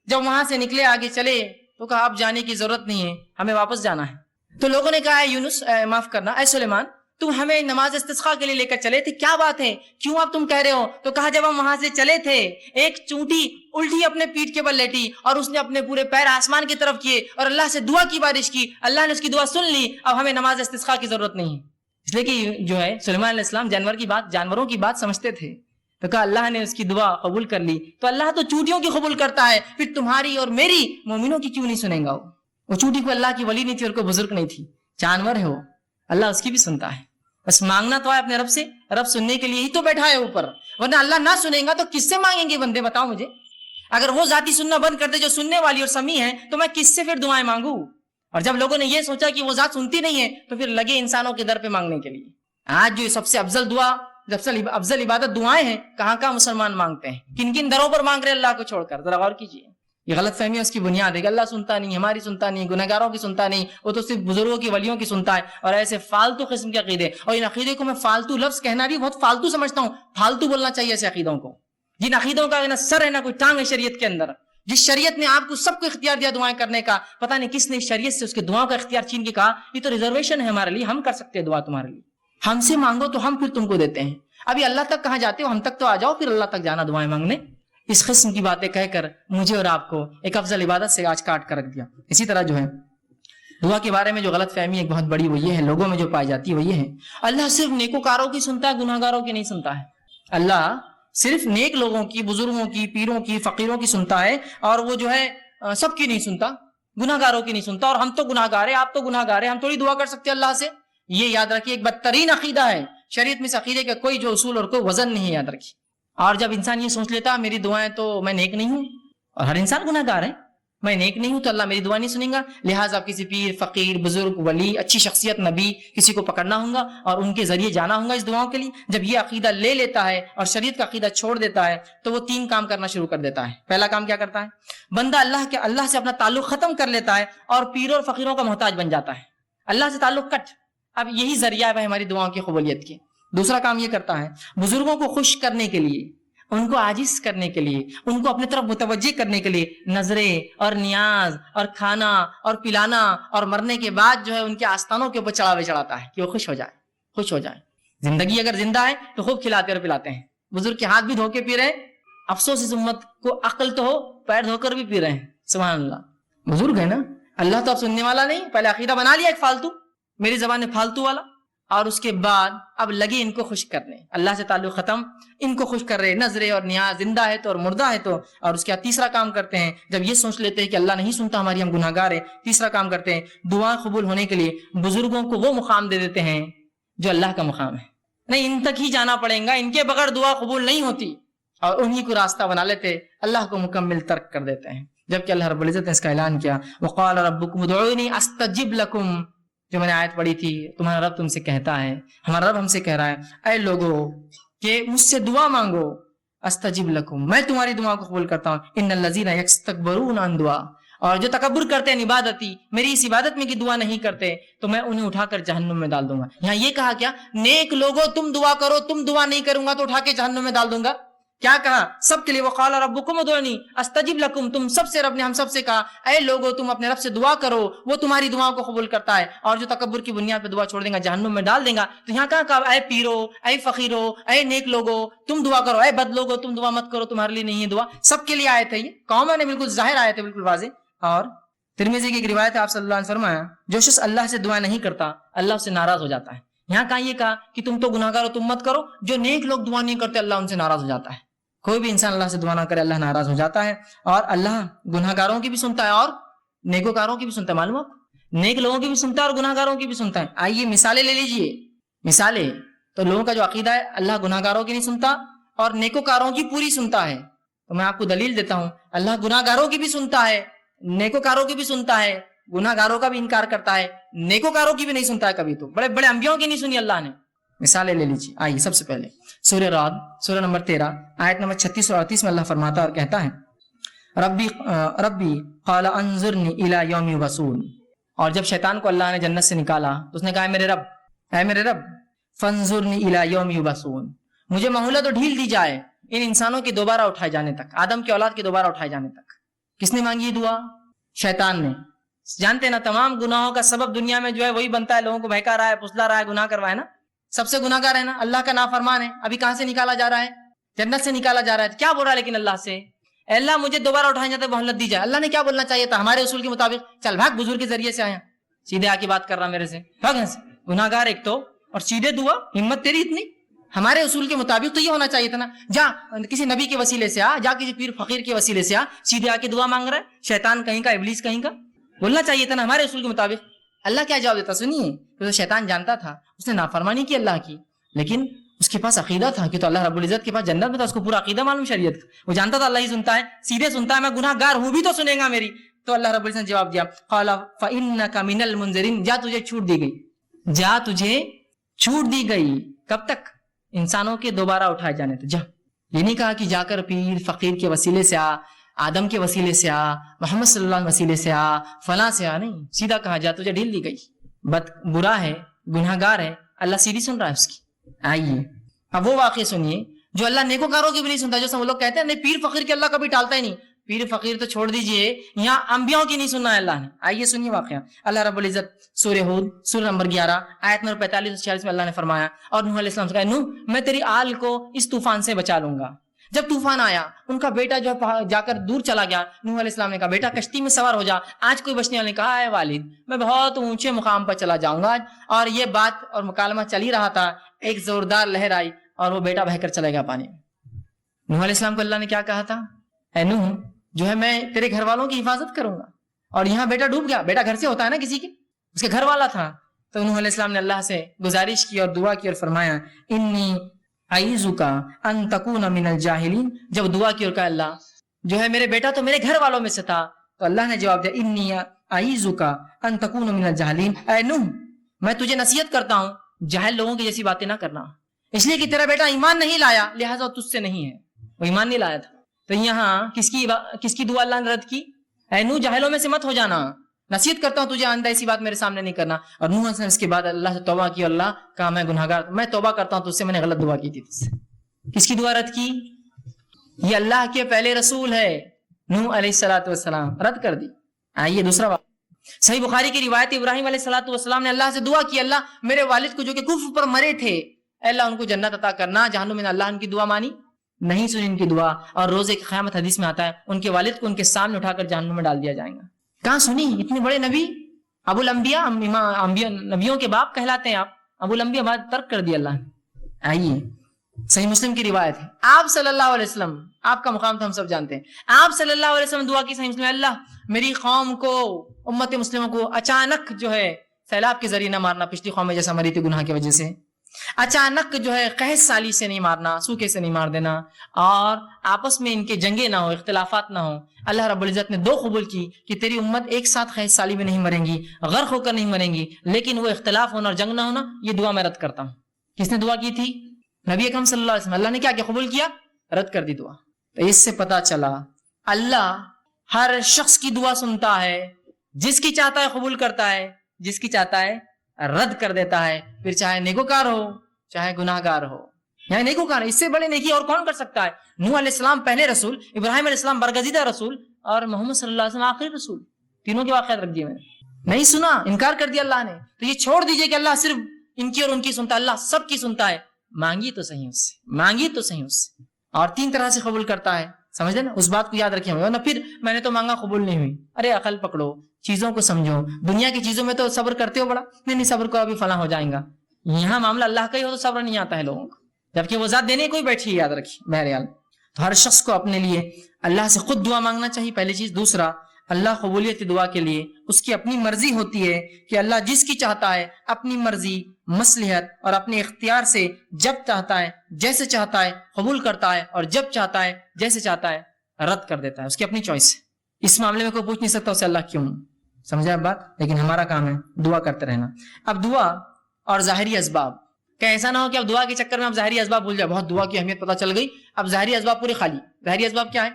جب وہاں سے نکلے آگے چلے تو کہا آپ جانے کی ضرورت نہیں ہے، ہمیں واپس جانا ہے. تو لوگوں نے کہا اے یونس، معاف کرنا اے سلیمان، تم ہمیں نماز استسقاء کے لیے لے کر چلے تھے، کیا بات ہے، کیوں اب تم کہہ رہے ہو؟ تو کہا جب ہم وہاں سے چلے تھے ایک چونٹی الٹی اپنے پیٹھ کے بل لیٹی اور اس نے اپنے پورے پیر آسمان کی طرف کیے اور اللہ سے دعا کی بارش کی، اللہ نے اس کی دعا سن لی، اب ہمیں نماز استسقاء کی ضرورت نہیں ہے. اس لیے کہ جو ہے سلیمان علیہ السلام جانوروں کی بات سمجھتے تھے. تو کہا اللہ نے اس کی دعا قبول کر لی. تو اللہ تو چونٹیوں کی قبول کرتا ہے، پھر تمہاری اور میری مومنوں کی کیوں نہیں سنیں گا؟ وہ چونٹی کو اللہ کی ولی نہیں تھی اور کوئی بزرگ نہیں تھی، جانور ہے وہ، اللہ اس کی بھی سنتا ہے. بس مانگنا تو ہے اپنے رب سے، رب سننے کے لیے ہی تو بیٹھا ہے اوپر، ورنہ اللہ نہ سنیں گا تو کس سے مانگیں گے بندے؟ بتاؤ مجھے. اگر وہ ذاتی سننا بند کر دے جو سننے والی اور سمیع ہے تو میں کس سے پھر دعائیں مانگوں؟ اور جب لوگوں نے یہ سوچا کہ وہ ذات سنتی نہیں ہے تو پھر لگے انسانوں کے در پہ مانگنے کے لیے. آج جو سب سے افضل دعا، افضل عبادت دعائیں ہیں، کہاں مسلمان مانگتے ہیں، کن کن دروں پر مانگ رہے اللہ کو چھوڑ کر؟ ذرا غور کیجیے. یہ غلط فہمی ہے، اس کی بنیاد ہے کہ اللہ سنتا نہیں، ہماری سنتا نہیں، گنہگاروں کی سنتا نہیں، وہ تو صرف بزرگوں کی ولیوں کی سنتا ہے. اور ایسے فالتو قسم کے عقیدے، اور ان عقیدے کو میں فالتو لفظ کہنا بھی بہت فالتو سمجھتا ہوں. فالتو بولنا چاہیے ایسے عقیدوں کو، جن عقیدوں کا نہ سر ہے نہ کوئی ٹانگ ہے شریعت کے اندر. جس شریعت نے آپ کو سب کو اختیار دیا دعائیں کرنے کا، پتہ نہیں کس نے شریعت سے اس کے دعاؤں کا اختیار چھین کے کہا یہ تو ریزرویشن ہے ہمارے لیے، ہم کر سکتے ہیں دعا تمہارے لیے، ہم سے مانگو تو ہم پھر تم کو دیتے ہیں. ابھی اللہ تک کہاں جاتے ہو؟ ہم تک تو آ جاؤ، پھر اللہ تک جانا دعائیں مانگنے. اس قسم کی باتیں کہہ کر مجھے اور آپ کو ایک افضل عبادت سے آج کاٹ کر رکھ دیا. اسی طرح جو ہے دعا کے بارے میں جو غلط فہمی ایک بہت بڑی وہ یہ ہے، لوگوں میں جو پائی جاتی ہے وہ یہ ہے اللہ صرف نیکوکاروں کی سنتا ہے، گناہ گاروں کی نہیں سنتا ہے. اللہ صرف نیک لوگوں کی، بزرگوں کی، پیروں کی، فقیروں کی سنتا ہے، اور وہ جو ہے سب کی نہیں سنتا، گناہ گاروں کی نہیں سنتا. اور ہم تو گناہ گار ہیں، آپ تو گناہ گار ہیں، ہم تھوڑی دعا کر سکتے ہیں اللہ سے. یہ یاد رکھیے، ایک بدترین عقیدہ ہے شریعت میں. اس عقیدے کا کوئی جو اصول اور کوئی وزن نہیں ہے، یاد رکھیے. اور جب انسان یہ سوچ لیتا میری دعائیں تو میں نیک نہیں ہوں، اور ہر انسان گناہ گار ہے، میں نیک نہیں ہوں تو اللہ میری دعا نہیں سنیں گا، لہٰذا آپ کسی پیر، فقیر، بزرگ، ولی، اچھی شخصیت، نبی کسی کو پکڑنا ہوگا اور ان کے ذریعے جانا ہوگا اس دعاؤں کے لیے. جب یہ عقیدہ لے لیتا ہے اور شریعت کا عقیدہ چھوڑ دیتا ہے تو وہ 3 کام کرنا شروع کر دیتا ہے. پہلا کام کیا کرتا ہے؟ بندہ اللہ سے اپنا تعلق ختم کر لیتا ہے اور پیروں اور فقیروں کا محتاج بن جاتا ہے. اللہ سے تعلق کٹ، اب یہی ذریعہ ہے ہماری دعاؤں کی قبولیت کے. دوسرا کام یہ کرتا ہے بزرگوں کو خوش کرنے کے لیے، ان کو عاجز کرنے کے لیے، ان کو اپنی طرف متوجہ کرنے کے لیے نظریں اور نیاز اور کھانا اور پلانا، اور مرنے کے بعد جو ہے ان کے آستانوں کے اوپر چڑھاوے چڑھاتا ہے کہ وہ خوش ہو جائے، خوش ہو جائے. زندگی اگر زندہ ہے تو خوب کھلاتے اور پلاتے ہیں. بزرگ کے ہاتھ بھی دھو کے پی رہے ہیں، افسوس اس امت کو عقل تو ہو پیر دھو کر بھی پی رہے ہیں. سبحان اللہ. بزرگ ہے نا. اللہ تو اب سننے والا نہیں، پہلے عقیدہ بنا لیا ایک فالتو، میری زبان میں فالتو والا، اور اس کے بعد اب لگے ان کو خوش کرنے. اللہ سے تعلق ختم، ان کو خوش کر رہے، نظریں اور نیاز، زندہ ہے تو اور مردہ ہے تو. اور اس کے بعد تیسرا کام کرتے ہیں، جب یہ سوچ لیتے ہیں کہ اللہ نہیں سنتا ہماری، ہم گناہ گار ہیں، تیسرا کام کرتے ہیں دعا قبول ہونے کے لیے بزرگوں کو وہ مقام دے دیتے ہیں جو اللہ کا مقام ہے. نہیں ان تک ہی جانا پڑے گا، ان کے بغیر دعا قبول نہیں ہوتی، اور انہی کو راستہ بنا لیتے، اللہ کو مکمل ترک کر دیتے ہیں. جبکہ اللہ رب العزت نے اس کا اعلان کیا وقال ربکم ادعونی استجب لکم، جو میں نے آیت پڑھی تھی، تمہارا رب تم سے کہتا ہے، ہمارا رب ہم سے کہہ رہا ہے اے لوگو کہ مجھ سے دعا مانگو، استجب لکم، میں تمہاری دعا کو قبول کرتا ہوں. ان الذین یستکبرون عن دعا، اور جو تکبر کرتے ہیں عبادتی، میری اس عبادت میں کی دعا نہیں کرتے تو میں انہیں اٹھا کر جہنم میں ڈال دوں گا. یہاں یہ کہا کیا نیک لوگو تم دعا کرو، تم دعا نہیں کروں گا تو اٹھا کے جہنم میں ڈال دوں گا. کیا کہا سب کے لیے وقال ربکم ادعونی استجب لکم، تم سب سے رب نے ہم سب سے کہا اے لوگو تم اپنے رب سے دعا کرو، وہ تمہاری دعاؤں کو قبول کرتا ہے، اور جو تکبر کی بنیاد پہ دعا چھوڑ دیں گا جہنم میں ڈال دیں گا. تو یہاں کہا اے پیرو، اے فقیرو، اے نیک لوگو تم دعا کرو، اے بد لوگو تم دعا مت کرو، تمہارے لیے نہیں ہے دعا. سب کے لیے آیت ہے، یہ قوم نے بالکل ظاہر آیت ہے، بالکل واضح. اور ترمذی کی ایک روایت ہے، آپ صلی اللہ علیہ وسلم فرمایا جو شخص اللہ سے دعا نہیں کرتا اللہ اس سے ناراض ہو جاتا ہے. یہاں کہا یہ کہا کہ تم تو گناہ گار ہو تم مت کرو، جو نیک لوگ دعا نہیں کرتے اللہ ان سے ناراض ہو جاتا ہے. کوئی بھی انسان اللہ سے دعا نہ کرے اللہ ناراض ہو جاتا ہے، اور اللہ گناہ گاروں کی بھی سنتا ہے اور نیکوکاروں کی بھی سنتا ہے. معلوم آپ نیک لوگوں کی بھی سنتا ہے اور گناہ گاروں کی بھی سنتا ہے. آئیے مثالیں لے لیجئے. مثالیں تو لوگوں کا جو عقیدہ ہے اللہ گناہ گاروں کی نہیں سنتا اور نیکوکاروں کی پوری سنتا ہے، تو میں آپ کو دلیل دیتا ہوں اللہ گناہ گاروں کی بھی سنتا ہے، نیکوکاروں کی بھی سنتا ہے، گناہ گاروں کا بھی انکار کرتا ہے، نیکوکاروں کی بھی نہیں سنتا ہے کبھی. تو بڑے بڑے انبیاءوں کی نہیں سنی اللہ نے. مثالیں لے لیجیے. آئیے سب سے پہلے سورہ رعد سورہ نمبر 13 آیت نمبر 36 اور 38 میں اللہ فرماتا اور کہتا ہے ربی قال انظرنی الی یوم یبعثون. اور جب شیطان کو اللہ نے جنت سے نکالا تو اس نے کہا اے میرے رب فانظرنی الی یوم یبعثون، مجھے مہلت اور ڈھیل دی جائے ان انسانوں کے دوبارہ اٹھائے جانے تک، آدم کی اولاد کے دوبارہ اٹھائے جانے تک. کس نے مانگی دعا؟ شیطان نے. جانتے نا تمام گناہوں کا سبب دنیا میں جو ہے وہی بنتا ہے، لوگوں کو بہکا رہا ہے، پھسلا رہا ہے، گناہ کروا ہے نا. سب سے گناہ گار ہے نا، اللہ کا نافرمان ہے. ابھی کہاں سے نکالا جا رہا ہے؟ جنت سے نکالا جا رہا ہے. کیا بول رہا ہے لیکن اللہ سے اے اللہ مجھے دوبارہ اٹھائے جاتے مہلت دی جائے. اللہ نے کیا بولنا چاہیے تھا ہمارے اصول کے مطابق؟ چل بھاگ بزرگ کے ذریعے سے آیا، سیدھے آ کے بات کر رہا میرے سے، بھاگ یہاں سے. گناہ گار ایک تو، اور سیدھے دعا، ہمت تیری اتنی. ہمارے اصول کے مطابق تو یہ ہونا چاہیے تھا نا، جا کسی نبی کے وسیلے سے آ، جا کسی پیر فقیر کے وسیلے سے آ، سیدھے آ کے دعا مانگ رہا ہے. شیطان کہیں کا، ابلیس کہیں کا. بولنا چاہیے تھا نا ہمارے اصول کے مطابق. اللہ کیا جواب دیتا سنیے. تو شیطان جانتا تھا اس نے نافرمانی کی اللہ کی، لیکن اس کے پاس عقیدہ تھا کہ تو اللہ رب العزت کے پاس جنت میں تھا، اس کو پورا عقیدہ معلوم شریعت کا. وہ جانتا تھا اللہ ہی سنتا ہے، سیدھے سنتا ہے، میں گناہ گار ہوں بھی تو سنے گا میری. تو اللہ رب العزت نے جواب دیا قال فإنك من المنذرين، جا تجھے چھوٹ دی گئی، جا تجھے چھوٹ دی گئی. کب تک؟ انسانوں کے دوبارہ اٹھائے جانے تک. جا. یہ نہیں کہا کہ جا کر پیر فقیر کے وسیلے سے آ، آدم کے وسیلے سے آ، محمد صلی اللہ علیہ وسیلے سے آ، فلاں سے آ. نہیں، سیدھا کہا جا تجھے ڈھیل دی گئی. برا ہے، گناہ گار ہے، اللہ سیدھی سن رہا ہے اس کی. آئیے اب وہ واقعہ سنیے جو اللہ نیکوکاروں کی بھی نہیں سنتا. جو وہ لوگ کہتے ہیں نہیں پیر فقیر کے اللہ کبھی ٹالتا ہی نہیں. پیر فقیر تو چھوڑ دیجئے، یہاں انبیاؤں کی نہیں سننا ہے اللہ نے. آئیے سنیے واقعہ. اللہ رب العزت سورہ ہود سورہ نمبر 11 آیت نمبر 45-46 میں اللہ نے فرمایا اور نوح علیہ السلام سے کہا نوح میں تیری آل کو اس طوفان سے بچا لوں گا. جب طوفان آیا ان کا بیٹا جو ہے جا کر دور چلا گیا. نوح علیہ السلام نے کہا بیٹا کشتی میں سوار ہو جا. آج کوئی بچنے والے نے کہا اے والد میں بہت اونچے مقام پر چلا جاؤں گا. اور یہ بات اور مکالمہ چل ہی رہا تھا، ایک زوردار لہر آئی اور وہ بیٹا بہ کر چلے گیا پانی میں. نوح علیہ السلام کو اللہ نے کیا کہا تھا؟ اے نوح جو ہے میں تیرے گھر والوں کی حفاظت کروں گا. اور یہاں بیٹا ڈوب گیا. بیٹا گھر سے ہوتا ہے نا کسی کے، اس کے گھر والا تھا. تو نوح علیہ السلام نے اللہ سے گزارش کی اور دعا کی اور فرمایا انی اعیذک ان تکون من الجاہلین. جب دعا کی اور کہا اللہ جو ہے میرے بیٹا تو میرے گھر والوں میں سے تھا، تو اللہ نے جواب دیا انی اعیذک ان تکون من الجاہلین. اے نوح میں تجھے نصیحت کرتا ہوں جاہل لوگوں کی جیسی باتیں نہ کرنا، اس لیے کہ تیرا بیٹا ایمان نہیں لایا لہٰذا تجھ سے نہیں ہے. وہ ایمان نہیں لایا تھا. تو یہاں کس کی دعا اللہ نے رد کی؟ اے نوح جاہلوں میں سے مت ہو جانا. نصیحت کرتا ہوں تجھے آئندہ ایسی بات میرے سامنے نہیں کرنا. اور نوح نے اس کے بعد اللہ سے توبہ کی, اللہ کہا میں گناہگار, میں توبہ کرتا ہوں تجھ سے, میں نے غلط دعا کی تھی تجھ سے. کس کی دعا رد کی؟ یہ اللہ کے پہلے رسول ہے نوح علیہ الصلوۃ والسلام, رد کر دی. آئیے دوسرا بات, صحیح بخاری کی روایت, ابراہیم علیہ الصلوۃ والسلام نے اللہ سے دعا کی, اللہ میرے والد کو جو کہ کفر پر مرے تھے, اے اللہ ان کو جنت عطا کرنا, جہنم میں. اللہ ان کی دعا مانی نہیں, سنی ان کی دعا, اور روز قیامت حدیث میں آتا ہے ان کے والد کو ان کے سامنے اٹھا کر جہنم میں ڈال دیا جائے گا. کہاں سنی؟ اتنے بڑے نبی, ابو الانبیاء, نبیوں کے باپ کہلاتے ہیں آپ, ابو الانبیاء بعد ترک کر دیا اللہ نے. آئیے صحیح مسلم کی روایت ہے, آپ صلی اللہ علیہ وسلم, آپ کا مقام تو ہم سب جانتے ہیں, آپ صلی اللہ علیہ وسلم دعا کی صحیح مسلم, اللہ میری قوم کو, امت مسلموں کو اچانک جو ہے سیلاب کے ذریعے نہ مارنا, پچھلی قوم میں جیسا مری تھی گناہ کی وجہ سے, اچانک جو ہے قحط سالی سے نہیں مارنا, سوکھے سے نہیں مار دینا, اور آپس میں ان کے جنگیں نہ ہو, اختلافات نہ ہو. اللہ رب العزت نے دو قبول کی کہ تیری امت ایک ساتھ قحط سالی میں نہیں مریں گی, غرق ہو کر نہیں مریں گی, لیکن وہ اختلاف ہونا اور جنگ نہ ہونا, یہ دعا میں رد کرتا ہوں. کس نے دعا کی تھی؟ نبی اکرم صلی اللہ علیہ وسلم. اللہ نے کیا کیا؟ قبول کیا, رد کر دی دعا. تو اس سے پتا چلا اللہ ہر شخص کی دعا سنتا ہے, جس کی چاہتا ہے قبول کرتا ہے, جس کی چاہتا ہے رد کر دیتا ہے, پھر چاہے نیکوکار ہو چاہے گناہگار ہو. یعنی نیکوکار, اس سے بڑے نیکی اور کون کر سکتا ہے؟ نوح علیہ السلام پہلے رسول, ابراہیم علیہ السلام برگزیدہ رسول, اور محمد صلی اللہ علیہ وسلم آخری رسول. تینوں کے واقعات رکھ دیے میں نے, نہیں سنا, انکار کر دیا اللہ نے. تو یہ چھوڑ دیجئے کہ اللہ صرف ان کی اور ان کی سنتا, اللہ سب کی سنتا ہے. مانگی تو صحیح اس سے, مانگی تو صحیح اس سے, اور تین طرح سے قبول کرتا ہے. سمجھ لیں نا, اس بات کو یاد رکھیں. ورنہ پھر میں نے تو مانگا قبول نہیں ہوئی, ارے عقل پکڑو, چیزوں کو سمجھو. دنیا کی چیزوں میں تو صبر کرتے ہو بڑا, نہیں صبر کو ابھی فلاں ہو جائیں گا. یہاں معاملہ اللہ کا ہی ہو تو صبر نہیں آتا ہے لوگوں کو, جبکہ وہ ذات دینے کوئی بیٹھی, یاد رکھیے. بہرحال تو ہر شخص کو اپنے لیے اللہ سے خود دعا مانگنا چاہیے, پہلی چیز. دوسرا, اللہ قبولیت دعا کے لیے اس کی اپنی مرضی ہوتی ہے کہ اللہ جس کی چاہتا ہے اپنی مرضی, مصلحت اور اپنے اختیار سے جب چاہتا ہے جیسے چاہتا ہے قبول کرتا ہے, اور جب چاہتا ہے جیسے چاہتا ہے رد کر دیتا ہے. اس کی اپنی چوائس ہے. اس معاملے میں کوئی پوچھ نہیں سکتا اسے اللہ کیوں. سمجھا اب بات؟ لیکن ہمارا کام ہے دعا کرتے رہنا. اب دعا اور ظاہری اسباب, کہ ایسا نہ ہو کہ اب دعا کے چکر میں اب ظاہری اسباب بھول جائے. بہت دعا کی اہمیت پتہ چل گئی, اب ظاہری اسباب پورے خالی. ظاہری اسباب کیا ہے؟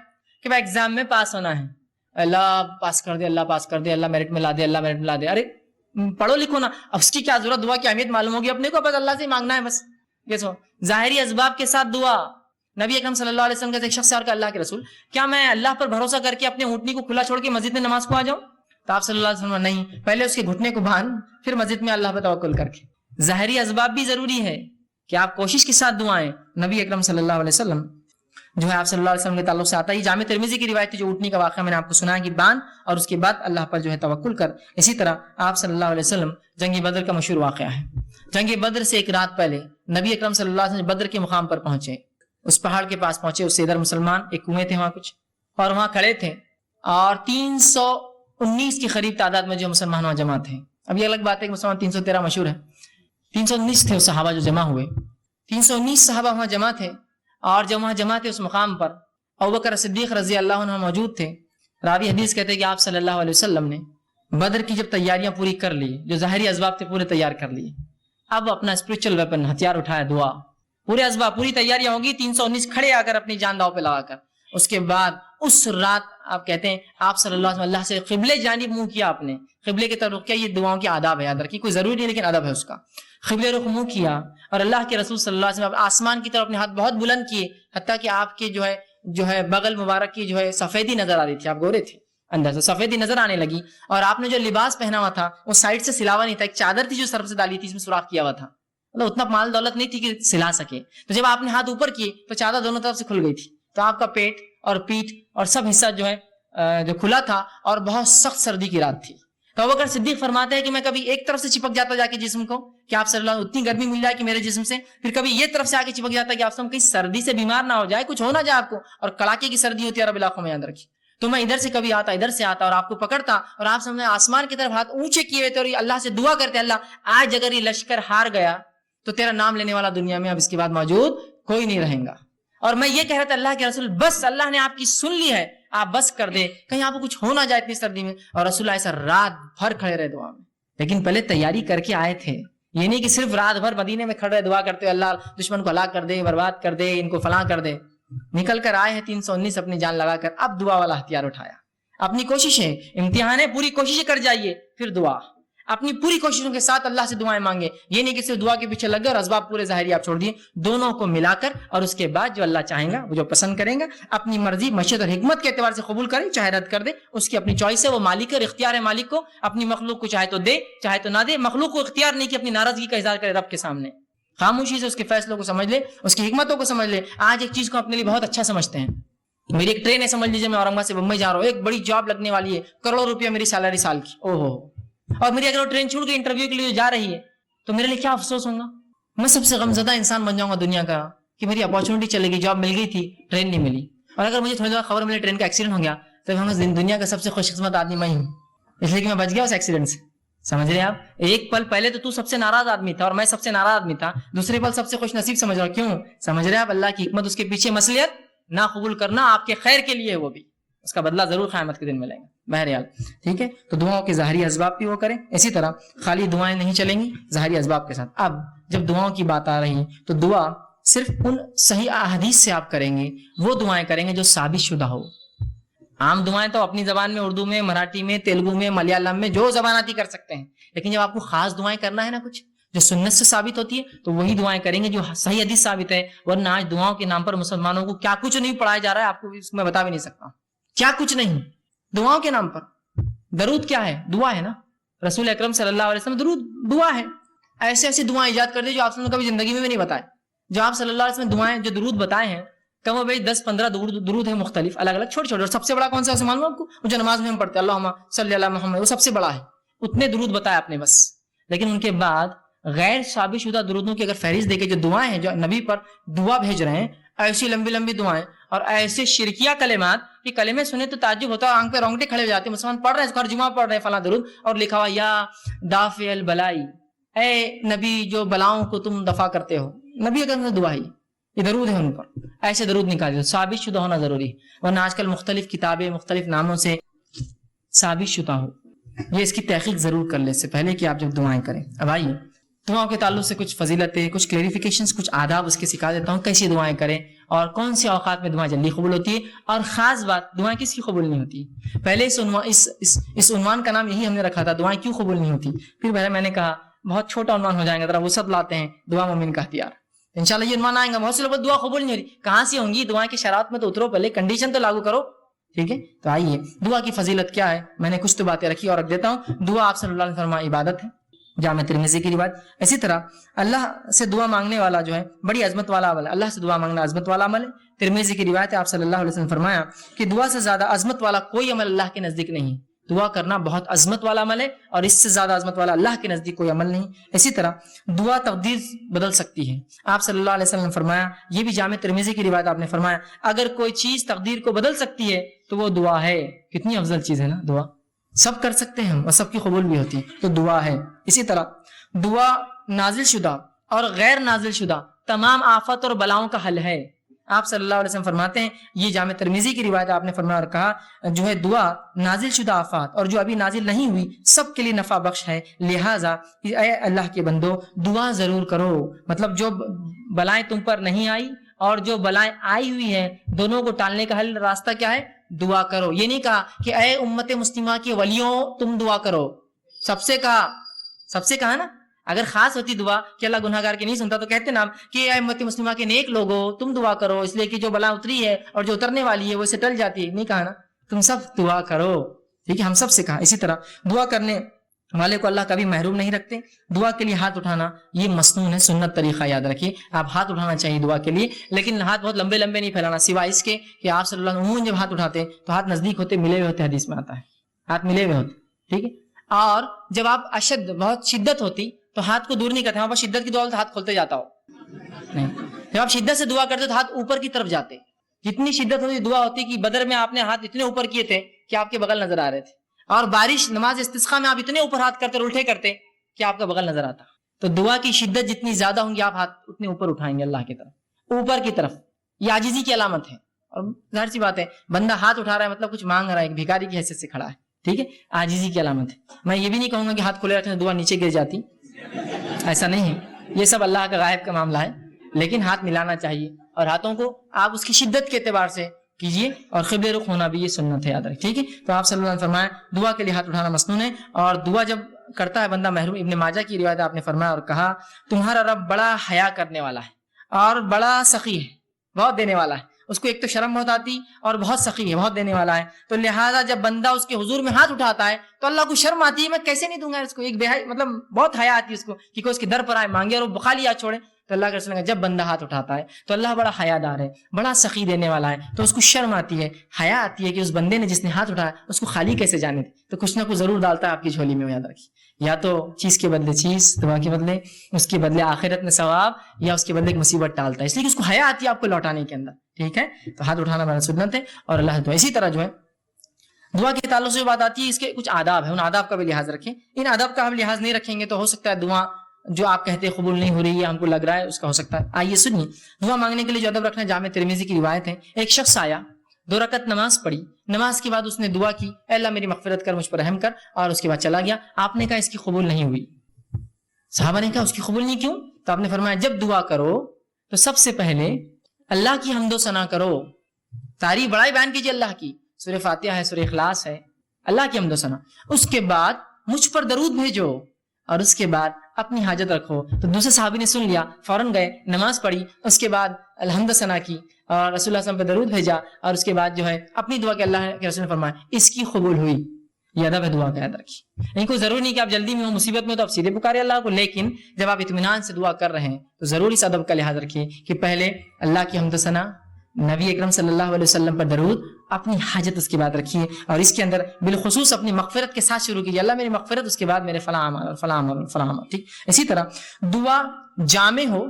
کہ بھائی ایگزام میں پاس ہونا ہے, اللہ پاس کر دے, اللہ پاس کر دے, اللہ میرٹ میں لا دے, اللہ میرٹ میں لا دے. ارے پڑھو لکھو نا, اب اس کی کیا ضرورت؟ دعا کی اہمیت معلوم ہوگی اپنے کو, بس اللہ سے مانگنا ہے بس. یہ سو ظاہری اسباب کے ساتھ دعا. نبی اکرم صلی اللہ علیہ وسلم کا ایک شخص اور اللہ کے رسول, کیا میں اللہ پر بھروسہ کر کے اپنے اونٹنی کو کھلا چھوڑ کے مسجد میں نماز کو آ جاؤں؟ تو آپ صلی اللہ علیہ وسلم نہیں, پہلے اس کے گھٹنے کو باندھ, پھر مسجد میں اللہ پہ توکل کر کے. ظاہری اسباب بھی ضروری ہے کہ آپ کوشش کے ساتھ دعائیں. نبی اکرم صلی اللہ علیہ وسلم جو ہے آپ صلی اللہ علیہ وسلم کے تعلق سے آتا ہے, جامع ترمذی کی روایت ہے جو اونٹنی کا واقعہ میں نے آپ کو سنایا کہ باندھ اور اس کے بعد اللہ پر جو ہے توکل کر. اسی طرح آپ صلی اللہ علیہ وسلم جنگ بدر کا مشہور واقعہ ہے. جنگ بدر سے ایک رات پہلے نبی اکرم صلی اللہ علیہ وسلم بدر کے مقام پر پہنچے, اس پہاڑ کے پاس پہنچے, اس سے ادھر مسلمان, ایک کنویں تھے وہاں کچھ, اور وہاں کھڑے تھے, اور 319 کی قریب تعداد میں جو مسلمان وہاں جمع تھے. اب یہ الگ بات ہے کہ مسلمان 313 مشہور ہے, 319 تھے صحابہ جو جمع ہوئے. 319 صحابہ وہاں جمع تھے, اور جب وہاں جمع تھے اس مقام پر ابوبکر صدیق رضی اللہ عنہ موجود تھے. راوی حدیث کہتے ہیں کہ آپ صلی اللہ علیہ وسلم نے بدر کی جب تیاریاں پوری کر لی, جو ظاہری اسباب تھے پورے تیار کر لیے, اب اپنا اسپرچل ویپن ہتھیار اٹھایا, دعا. پورے اسباب, پوری تیاریاں ہوگی, 319 کھڑے آ کر اپنی جان داؤ پہ لگا کر. اس کے بعد اس رات آپ کہتے ہیں آپ صلی اللہ علیہ وسلم اللہ سے قبلے جانب منہ کیا, آپ نے قبلے کی طرف کیا. یہ دعاؤں کے آداب ہے, یاد رکھیے, کوئی ضروری نہیں لیکن ادب ہے اس کا. قبلے رخ منہ کیا, اور اللہ کے رسول صلی اللہ علیہ وسلم آسمان کی طرف اپنے ہاتھ بہت بلند کیے, حتیٰ کہ آپ کے جو ہے بغل مبارک کی جو ہے سفیدی نظر آ رہی تھی. آپ گورے تھے, اندر سے سفیدی نظر آنے لگی, اور آپ نے جو لباس پہنا ہوا تھا وہ سائڈ سے سلاوا نہیں تھا, ایک چادر تھی جو سر سے ڈالی تھی, اس میں سوراخ کیا ہوا تھا. مطلب اتنا مال دولت نہیں تھی کہ سلا سکے. تو جب آپ نے ہاتھ اوپر کیے تو چادر دونوں طرف سے کھل گئی تھی, تو آپ کا پیٹ اور پیٹھ اور سب حصہ جو ہے جو کھلا تھا, اور بہت سخت سردی کی رات تھی. تو ابوبکر صدیق فرماتے ہیں کہ میں کبھی ایک طرف سے چپک جاتا جا کے جسم کو کہ آپ صلی اللہ علیہ وسلم اتنی گرمی مل جائے کہ میرے جسم سے, پھر کبھی یہ طرف سے آ کے چپک جاتا ہے کہ آپ سے کہیں سردی سے بیمار نہ ہو جائے, کچھ ہو نہ جائے آپ کو, اور کڑاکے کی سردی ہوتی ہے عرب علاقوں میں, یاد رکھیے. تو میں ادھر سے کبھی آتا, ادھر سے آتا, اور آپ کو پکڑتا, اور آپ سامنے آسمان کی طرف ہاتھ اونچے کیے ہوئے تھے, اور اللہ سے دعا کرتے, اللہ آج اگر یہ لشکر ہار گیا تو تیرا نام لینے والا دنیا میں اب اس کے بعد موجود کوئی نہیں رہیں گا. اور میں یہ کہہ رہا تھا اللہ کے رسول بس اللہ نے آپ کی سن لی ہے, آپ بس کر دے, کہیں آپ کو کچھ ہو نہ جائے اتنی سردی میں. اور رسول اللہ ایسا رات بھر کھڑے رہے دعا میں, لیکن پہلے تیاری کر کے آئے تھے. یہ نہیں کہ صرف رات بھر مدینے میں کھڑے دعا کرتے اللہ دشمن کو ہلاک کر دے, برباد کر دے, ان کو فلاں کر دے. نکل کر آئے ہیں 319 اپنی جان لگا کر, اب دعا والا ہتھیار اٹھایا, اپنی کوشش ہے، امتحان ہے، پوری کوشش کر جائیے، پھر دعا اپنی پوری کوششوں کے ساتھ اللہ سے دعائیں مانگے. یہ نہیں کہ صرف دعا کے پیچھے لگ گئے اور اسباب پورے ظاہری آپ چھوڑ دیے. دونوں کو ملا کر اور اس کے بعد جو اللہ چاہیں گا، وہ جو پسند کریں گا، اپنی مرضی مشیت اور حکمت کے اعتبار سے قبول کریں، چاہے رد کر دے، اس کی اپنی چوائس ہے، وہ مالک ہے، اختیار ہے مالک کو. اپنی مخلوق کو چاہے تو دے، چاہے تو نہ دے. مخلوق کو اختیار نہیں کہ اپنی ناراضگی کا اظہار کرے رب کے سامنے. خاموشی سے اس کے فیصلوں کو سمجھ لے، اس کی حکمتوں کو سمجھ لے. آج ایک چیز کو اپنے لیے بہت اچھا سمجھتے ہیں. میری ایک ٹرین ہے، سمجھ لیجیے میں اورنگ آباد سے بمبئی جا رہا ہوں، ایک بڑی جاب لگنے والی ہے، کروڑوں روپیہ میری سیلری سال کی. او ہو، اور میری اگر وہ ٹرین چھوٹ گئی انٹرویو کے لیے جا رہی ہے تو میرے لیے کیا افسوس ہوگا. میں سب سے غمزدہ انسان بن جاؤں گا دنیا کا کہ میری اپارچونیٹی چلے گئی، جاب مل گئی تھی، ٹرین نہیں ملی. اور اگر مجھے تھوڑی دیر خبر ملی ٹرین کا ایکسیڈنٹ ہو گیا تو دنیا کا سب سے خوش قسمت آدمی میں ہوں، اس لیے کہ میں بچ گیا اس ایکسیڈنٹ سے. سمجھ رہے ہیں آپ؟ ایک پل پہلے تو سب سے ناراض آدمی تھا اور میں سب سے ناراض آدمی تھا، دوسرے پل سب سے خوش نصیب سمجھ رہا ہوں. کیوں سمجھ رہے ہیں آپ؟ اللہ کی حکمت، اس کے پیچھے مصلحت نہ قبول کرنا آپ کے خیر کے لیے، وہ بھی اس کا بدلہ ضرور قیامت کے دن ملے گا. بہرحال ٹھیک ہے، تو دعاؤں کے ظاہری اسباب بھی وہ کریں. اسی طرح خالی دعائیں نہیں چلیں گی ظاہری اسباب کے ساتھ. اب جب دعاؤں کی بات آ رہی تو دعا صرف ان صحیح احادیث سے آپ کریں گے، وہ دعائیں کریں گے جو ثابت شدہ ہو. عام دعائیں تو اپنی زبان میں، اردو میں، مراٹھی میں، تیلگو میں، ملیالم میں، جو زبان آتی کر سکتے ہیں. لیکن جب آپ کو خاص دعائیں کرنا ہے نا، کچھ جو سنت سے ثابت ہوتی ہے، تو وہی دعائیں کریں گے جو صحیح حدیث ثابت ہے. ورنہ آج دعاؤں کے نام پر مسلمانوں کو کیا کچھ نہیں پڑھایا جا رہا ہے، آپ کو میں بتا بھی نہیں سکتا کیا کچھ نہیں. دعاؤں کے نام پر درود کیا ہے؟ دعا ہے نا. رسول اکرم صلی اللہ علیہ وسلم درود دعا ہے. ایسے ایسی دعائیں ایجاد کر دی جو آپ نے کبھی زندگی میں بھی نہیں بتائے. جو آپ صلی اللہ علیہ وسلم دعائیں جو درود بتائے ہیں، کم و بیش 10-15 درود ہیں مختلف، الگ الگ، چھوٹے چھوٹے. اور سب سے بڑا کون سا ہے معلوم آپ کو؟ جو نماز میں ہم پڑھتے ہیں اللہم صلی علی محمد، وہ سب سے بڑا ہے. اتنے درود بتائے آپ نے بس. لیکن ان کے بعد غیر ثابت شدہ درودوں کی اگر فہرست دیکھے، جو دعائیں ہیں جو نبی پر دعا بھیج رہے ہیں، ایسی لمبی لمبی دعائیں اور ایسے شرکیہ کلمات کہ کلمے سنے تو تعجب ہوتا ہے، آنکھ پہ رونگٹے کھڑے ہو جاتے ہیں. مسلمان پڑھ رہے ہیں، ہر جمعہ پڑھ رہے ہیں فلاں درود، اور لکھا ہوا یا دافع البلائی، اے نبی جو بلاؤں کو تم دفع کرتے ہو. نبی اگر دعا ہی یہ درود ہے ان پر. ایسے درود نکالے، ثابت شدہ ہونا ضروری ہے. ورنہ آج کل مختلف کتابیں مختلف ناموں سے ثابت شدہ ہو، یہ اس کی تحقیق ضرور کر لیں اس سے پہلے کہ آپ جب دعائیں کریں. اب آئیے دعاؤں کے تعلق سے کچھ فضیلتیں، کچھ کلیریفیکیشنز، کچھ آداب اس کے سکھا دیتا ہوں، کیسی دعائیں کریں اور کون سے اوقات میں دعائیں جلدی قبول ہوتی ہے. اور خاص بات، دعائیں کس کی قبول نہیں ہوتی. پہلے اس عنوان کا نام یہی ہم نے رکھا تھا، دعائیں کیوں قبول نہیں ہوتی. پھر پہلے میں نے کہا بہت چھوٹا عنوان ہو جائے گا، ذرا وسعت لاتے ہیں، دعا مومن کا ہتھیار. انشاءاللہ یہ عنوان آئے گا. بہت سے لوگ دعا قبول نہیں ہو رہی، کہاں سے ہوں گی؟ دعائیں کی شرائط میں تو اترو، پہلے کنڈیشن تو لاگو کرو. ٹھیک ہے، تو آئیے دعا کی فضیلت کیا ہے. میں نے کچھ تو باتیں رکھی اور رکھ دیتا ہوں. دعا آپ صلی اللہ علیہ وسلم عبادت ہے، جامع ترمذی کی روایت. اسی طرح اللہ سے دعا مانگنے والا جو ہے بڑی عظمت والا عمل ہے. اللہ سے دعا مانگنا عظمت والا عمل ہے. ترمذی کی روایت ہے، آپ صلی اللہ علیہ وسلم فرمایا کہ دعا سے زیادہ عظمت والا کوئی عمل اللہ کے نزدیک نہیں. دعا کرنا بہت عظمت والا عمل ہے اور اس سے زیادہ عظمت والا اللہ کے نزدیک کوئی عمل نہیں. اسی طرح دعا تقدیر بدل سکتی ہے. آپ صلی اللہ علیہ وسلم نے فرمایا، یہ بھی جامع ترمذی کی روایت، آپ نے فرمایا اگر کوئی چیز تقدیر کو بدل سکتی ہے تو وہ دعا ہے. کتنی افضل چیز ہے نا دعا. سب کر سکتے ہیں ہم اور سب کی قبول بھی ہوتی ہے، تو دعا ہے. اسی طرح دعا نازل شدہ اور غیر نازل شدہ تمام آفت اور بلاؤں کا حل ہے. آپ صلی اللہ علیہ وسلم فرماتے ہیں، یہ جامع ترمذی کی روایت، آپ نے فرمایا اور کہا جو ہے دعا نازل شدہ آفات اور جو ابھی نازل نہیں ہوئی سب کے لیے نفع بخش ہے. لہٰذا اے اللہ کے بندو دعا ضرور کرو. مطلب جو بلائیں تم پر نہیں آئی اور جو بلائیں آئی ہوئی ہیں، دونوں کو ٹالنے کا حل راستہ کیا ہے؟ دعا کرو. یہ نہیں کہا کہ اے امت مسلمہ کے ولیوں تم دعا کرو، سب سے کہا نا. اگر خاص ہوتی دعا کہ اللہ گناہ گار کی نہیں سنتا تو کہتے نا کہ اے امت مسلمہ کے نیک لوگوں تم دعا کرو، اس لیے کہ جو بلا اتری ہے اور جو اترنے والی ہے وہ اسے ٹل جاتی ہے. نہیں کہا نا، تم سب دعا کرو. ٹھیک ہے، ہم سب سے کہا. اسی طرح دعا کرنے والے کو اللہ کبھی محروم نہیں رکھتے. دعا کے لیے ہاتھ اٹھانا یہ مسنون ہے، سنت طریقہ یاد رکھیے. آپ ہاتھ اٹھانا چاہیے دعا کے لیے، لیکن ہاتھ بہت لمبے لمبے نہیں پھیلانا، سوائے اس کے کہ آپ صلی اللہ علیہ وسلم جب ہاتھ اٹھاتے تو ہاتھ نزدیک ہوتے، ملے ہوئے ہوتے. حدیث میں آتا ہے ہاتھ ملے ہوئے ہوتے. ٹھیک ہے، اور جب آپ اشد بہت شدت ہوتی تو ہاتھ کو دور نہیں کرتے. وہاں پر شدت کی دعا تو ہاتھ کھولتے جاتا ہو نہیں. جب آپ شدت سے دعا کرتے تو ہاتھ اوپر کی طرف جاتے. جتنی شدت ہوتی دعا ہوتی کہ بدر میں آپ نے ہاتھ اتنے اوپر کیے تھے کہ آپ کے بغل نظر آ رہے تھے، اور بارش نماز استسقاء میں آپ اتنے اوپر ہاتھ کرتے الٹے کرتے کہ آپ کا بغل نظر آتا. تو دعا کی شدت جتنی زیادہ ہوں گی آپ ہاتھ اتنے اوپر اٹھائیں گے اللہ کی طرف، اوپر کی طرف. یہ عاجزی کی علامت ہے. اور ظاہر سی بات ہے بندہ ہاتھ اٹھا رہا ہے مطلب کچھ مانگ رہا ہے، ایک بھکاری کی حیثیت سے کھڑا ہے. ٹھیک ہے، عاجزی کی علامت ہے. میں یہ بھی نہیں کہوں گا کہ ہاتھ کھلے رکھنے سے دعا نیچے گر جاتی، ایسا نہیں ہے. یہ سب اللہ کا غائب کا معاملہ ہے. لیکن ہاتھ ملانا چاہیے، اور ہاتھوں کو آپ اس کی شدت کے اعتبار سے کیجیے اور قبلے رخ ہونا بھی یہ سنت ہے، یاد رکھ، ٹھیک ہے. تو آپ صلی اللہ علیہ وسلم فرمایا دعا کے لیے ہاتھ اٹھانا مسنون ہے، اور دعا جب کرتا ہے بندہ محروم. ابن ماجہ کی روایت آپ نے فرمایا اور کہا تمہارا رب بڑا حیا کرنے والا ہے اور بڑا سخی ہے، بہت دینے والا ہے. اس کو ایک تو شرم بہت آتی اور بہت سخی ہے، بہت دینے والا ہے. تو لہٰذا جب بندہ اس کے حضور میں ہاتھ اٹھاتا ہے تو اللہ کو شرم آتی ہے، میں کیسے نہیں دوں گا اس کو، ایک مطلب بہت حیا آتی ہے اس کو کہ کوئی اس کے در پر آئے مانگے اور وہ بخالی ہاتھ چھوڑے. تو اللہ کے رسول نے جب بندہ ہاتھ اٹھاتا ہے تو اللہ بڑا حیا دار ہے، بڑا سخی دینے والا ہے، تو اس کو شرم آتی ہے، حیا آتی ہے کہ اس بندے نے جس نے ہاتھ اٹھایا اس کو خالی کیسے جانے دے. تو کچھ نہ کچھ ضرور ڈالتا ہے آپ کی جھولی میں، یاد رکھیے. یا تو چیز کے بدلے چیز، دعا کے بدلے، اس کے بدلے آخرت میں ثواب، یا اس کے بدلے ایک مصیبت ڈالتا ہے، اس لیے کہ اس کو حیا آتی ہے آپ کو لوٹانے کے اندر. ٹھیک ہے، تو ہاتھ اٹھانا بڑا سنت ہے اور اللہ دعا. اسی طرح جو ہے دعا کے تعلق سے جو بات آتی ہے اس کے کچھ آداب ہیں، ان آداب کا بھی لحاظ رکھیں. ان آداب کا ہم لحاظ نہیں رکھیں گے تو ہو سکتا ہے دعا جو آپ کہتے ہیں قبول نہیں ہو رہی ہے، ہم کو لگ رہا ہے اس کا ہو سکتا ہے. آئیے سنیے دعا مانگنے کے لیے جو ادب رکھنا ہے. جامع ترمذی کی روایت ہے، ایک شخص آیا، 2 رکعت نماز پڑھی، نماز کے بعد اس نے دعا کی اے اللہ میری مغفرت کر، مجھ پر رحم کر، اور اس کے بعد چلا گیا. آپ نے کہا اس کی قبول نہیں ہوئی. صحابہ نے کہا اس کی قبول نہیں کیوں؟ تو آپ نے فرمایا جب دعا کرو تو سب سے پہلے اللہ کی حمد و ثنا کرو، تعریف بڑائی بیان کیجیے اللہ کی، سورہ فاتحہ ہے، سورہ اخلاص ہے، اللہ کی حمد و ثنا. اس کے بعد مجھ پر درود بھیجو اور اس کے بعد اپنی حاجت رکھو. تو دوسرے صحابی نے سن لیا، فوراً گئے، نماز پڑھی، اس کے بعد الحمد ثنا کی اور رسول اللہ صلی اللہ علیہ وسلم پہ درود بھیجا، اور اس کے بعد جو ہے اپنی دعا کہ اللہ کے رسول نے فرمایا اس کی قبول ہوئی. یہ ادب ہے دعا کا، یاد رکھیے. نہیں کوئی ضروری نہیں کہ آپ جلدی میں ہو، مصیبت میں تو آپ سیدھے پکارے اللہ کو، لیکن جب آپ اطمینان سے دعا کر رہے ہیں تو ضرور اس ادب کا لحاظ رکھیے کہ پہلے اللہ کی حمد و ثنا، نبی اکرم صلی اللہ علیہ وسلم پر درود، اپنی حاجت اس کے بعد رکھیے، اور اس کے اندر بالخصوص اپنی مغفرت کے ساتھ شروع کیجیے، اللہ میری مغفرت، اس کے بعد میرے فلاں عمل اور فلاں عمل اور فلاں عمل. ٹھیک. اسی طرح دعا جامع ہو،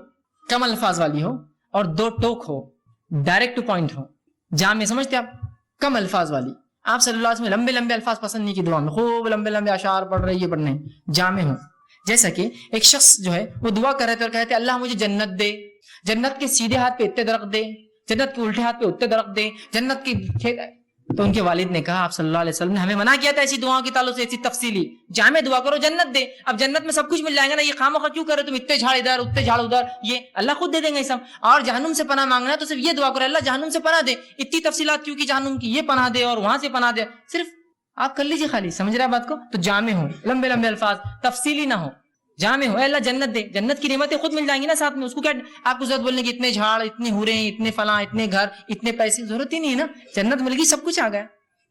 کم الفاظ والی ہو، اور 2 ٹوک ہو، ڈائریکٹ ٹو پوائنٹ ہو. جامع سمجھتے آپ؟ کم الفاظ والی. آپ صلی اللہ علیہ وسلم لمبے لمبے الفاظ پسند نہیں کی دعا میں، خوب لمبے لمبے اشعار پڑھ رہے، یہ پڑھنے. جامع ہو، جیسا کہ ایک شخص جو ہے وہ دعا کر رہے تھے اور کہتے اللہ مجھے جنت دے، جنت کے سیدھے ہاتھ پہ اتنے درخت دے، جنت کے الٹے ہاتھ پہ اتنے درخت دے، جنت کی. تو ان کے والد نے کہا آپ صلی اللہ علیہ وسلم نے ہمیں منع کیا تھا ایسی دعاؤں کے تعلق سے، ایسی تفصیلی. جامع دعا کرو جنت دے. اب جنت میں سب کچھ مل جائے گا نا، یہ خواہ کیوں کرے تم اتنے جھاڑ ادھر اتنے جھاڑ ادھر، یہ اللہ خود دے دیں گے سب. اور جہنم سے پناہ مانگنا ہے تو صرف یہ دعا کرو اللہ جہنم سے پناہ دے. اتنی تفصیلات کیوں کی جہنم کی، یہ پناہ دے اور وہاں سے پناہ دے، صرف آپ کر لیجیے خالی. سمجھ رہے ہیں بات کو؟ تو جامع ہو، لمبے لمبے الفاظ، تفصیلی نہ ہو. جامع ہو، اے اللہ جنت دے، جنت کی نعمتیں خود مل جائیں گی نا ساتھ میں. اس کو کیا آپ کو ضرورت بولنے کی اتنے جھاڑ، اتنے حوریں، اتنے فلاں، اتنے گھر، اتنے پیسے، ضرورت ہی نہیں ہے نا. جنت مل گئی، سب کچھ آ گیا،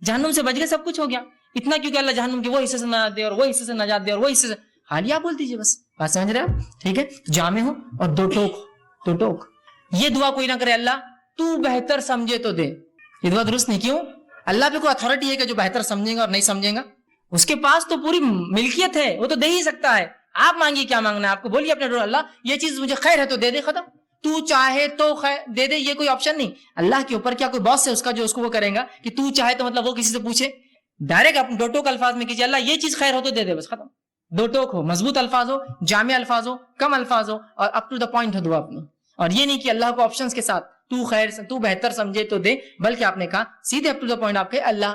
جہنم سے بچ گئے، سب کچھ ہو گیا. اتنا کیوں کہ اللہ جہنم کے وہ حصے سے نجات دے اور وہ حصے سے نجات دے اور وہ حصے سے، خالی آپ بول دیجیے بس. بات سمجھ رہے آپ؟ ٹھیک ہے. جامع ہو اور 2 ٹوک، 2 ٹوک. یہ دعا کوئی نہ کرے اللہ تو بہتر سمجھے تو دے، یہ دعا درست نہیں. کیوں؟ اللہ پہ کوئی اتھارٹی ہے کہ جو بہتر سمجھے گا اور نہیں سمجھے گا؟ اس کے پاس تو پوری ملکیت ہے، وہ تو دے ہی سکتا ہے. آپ مانگیے کیا مانگنا ہے آپ کو، بولیے اپنے ڈور اللہ یہ چیز مجھے خیر ہے تو دے دے، ختم. تو چاہے تو خیر دے دے، یہ کوئی آپشن نہیں. اللہ کے اوپر کیا کوئی باس ہے اس کا جو اس کو وہ کرے گا کہ تو چاہے تو مطلب وہ کسی سے پوچھے؟ ڈائریکٹ اپنے 2 ٹوک الفاظ میں کیجیے اللہ یہ چیز خیر ہو تو دے دے، بس ختم. 2 ٹوک ہو، مضبوط الفاظ ہو، جامع الفاظ ہو، کم الفاظ ہو، اور اپ ٹو دا پوائنٹ ہو دعا اپنی. اور یہ نہیں کہ اللہ کو آپشنز کے ساتھ تو خیر تو بہتر سمجھے تو دے، بلکہ آپ نے کہا سیدھے اپ ٹو دا پوائنٹ آپ کے اللہ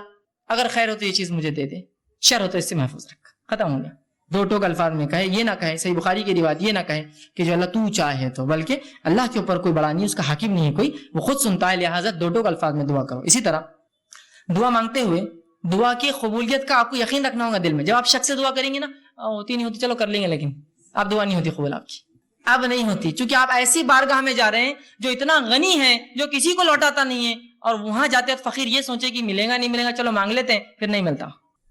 اگر خیر ہو تو یہ چیز مجھے دے دے، شر ہو تو اس سے محفوظ رکھ، ختم ہو گیا. 2 ٹوک الفاظ میں کہے، یہ نہ کہے، صحیح بخاری کی روایت یہ نہ کہے کہ جو اللہ تو چاہے تو، بلکہ اللہ کے اوپر کوئی بڑا نہیں، اس کا حاکم نہیں ہے کوئی، وہ خود سنتا ہے، لہٰذا 2 ٹوک الفاظ میں دعا کرو. اسی طرح دعا مانگتے ہوئے دعا کی قبولیت کا آپ کو یقین رکھنا ہوگا دل میں. جب آپ شک سے دعا کریں گے نا، ہوتی نہیں ہوتی چلو کر لیں گے، لیکن اب دعا نہیں ہوتی قبول آپ کی، اب نہیں ہوتی، چونکہ آپ ایسی بارگاہ میں جا رہے ہیں جو اتنا غنی ہے، جو کسی کو لوٹاتا نہیں ہے، اور وہاں جاتے ہیں فقیر یہ سوچے کہ ملے گا نہیں ملے گا، چلو مانگ لیتے ہیں، پھر نہیں ملتا.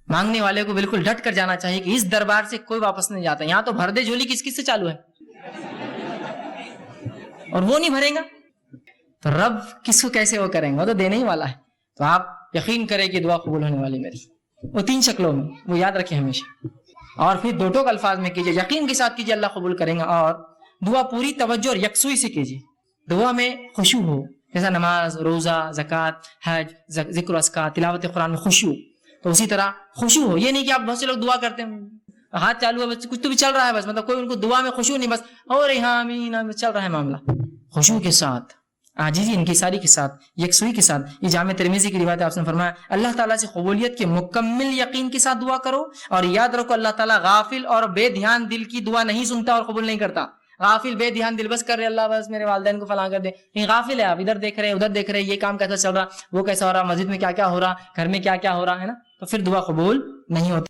مانگنے والے کو بالکل ڈٹ کر جانا چاہیے کہ اس دربار سے کوئی واپس نہیں جاتا. یہاں تو بھر دے جھولی کس کس سے چالو ہے، اور وہ نہیں بھرے گا تو رب کس کو کیسے وہ کریں گے، وہ تو دینے ہی والا ہے. تو آپ یقین کریں کہ دعا قبول ہونے والی میری، وہ 3 شکلوں میں، وہ یاد رکھیں ہمیشہ. اور پھر 2 ٹوک الفاظ میں کیجیے، یقین کے ساتھ کیجیے اللہ قبول کریں گا. اور دعا پوری توجہ اور یکسوئی سے کیجیے، دعا میں خشوع ہو، جیسا نماز، روزہ، زکوٰۃ، حج، ذکر و اذکار، تلاوت قرآن میں خشوع. تو اسی طرح خشوع ہو، یہ نہیں کہ آپ بہت سے لوگ دعا کرتے ہیں ہاتھ چالو ہے بس کچھ تو بھی چل رہا ہے، بس مطلب کوئی ان کو دعا میں خشوع نہیں، بس اور ہاں آمین آمین چل رہا ہے معاملہ. خشوع کے ساتھ، عاجزی، انکساری کے ساتھ، یکسوئی کے ساتھ. یہ جامع ترمذی کی روایت ہے، آپ نے فرمایا اللہ تعالیٰ سے قبولیت کے مکمل یقین کے ساتھ دعا کرو، اور یاد رکھو اللہ تعالیٰ غافل اور بے دھیان دل کی دعا نہیں سنتا اور قبول نہیں کرتا. غافل بے دھیان دل بس کر رہے اللہ بس میرے والدین کو فلاں کر دے، نہیں غافل ہے آپ، ادھر دیکھ رہے ادھر دیکھ رہے، یہ کام کیسا چل رہا وہ کیسا ہو رہا، مسجد میں کیا کیا ہو رہا، گھر میں کیا کیا ہو رہا ہے نا، تو پھر دعا قبول نہیں ہوتی.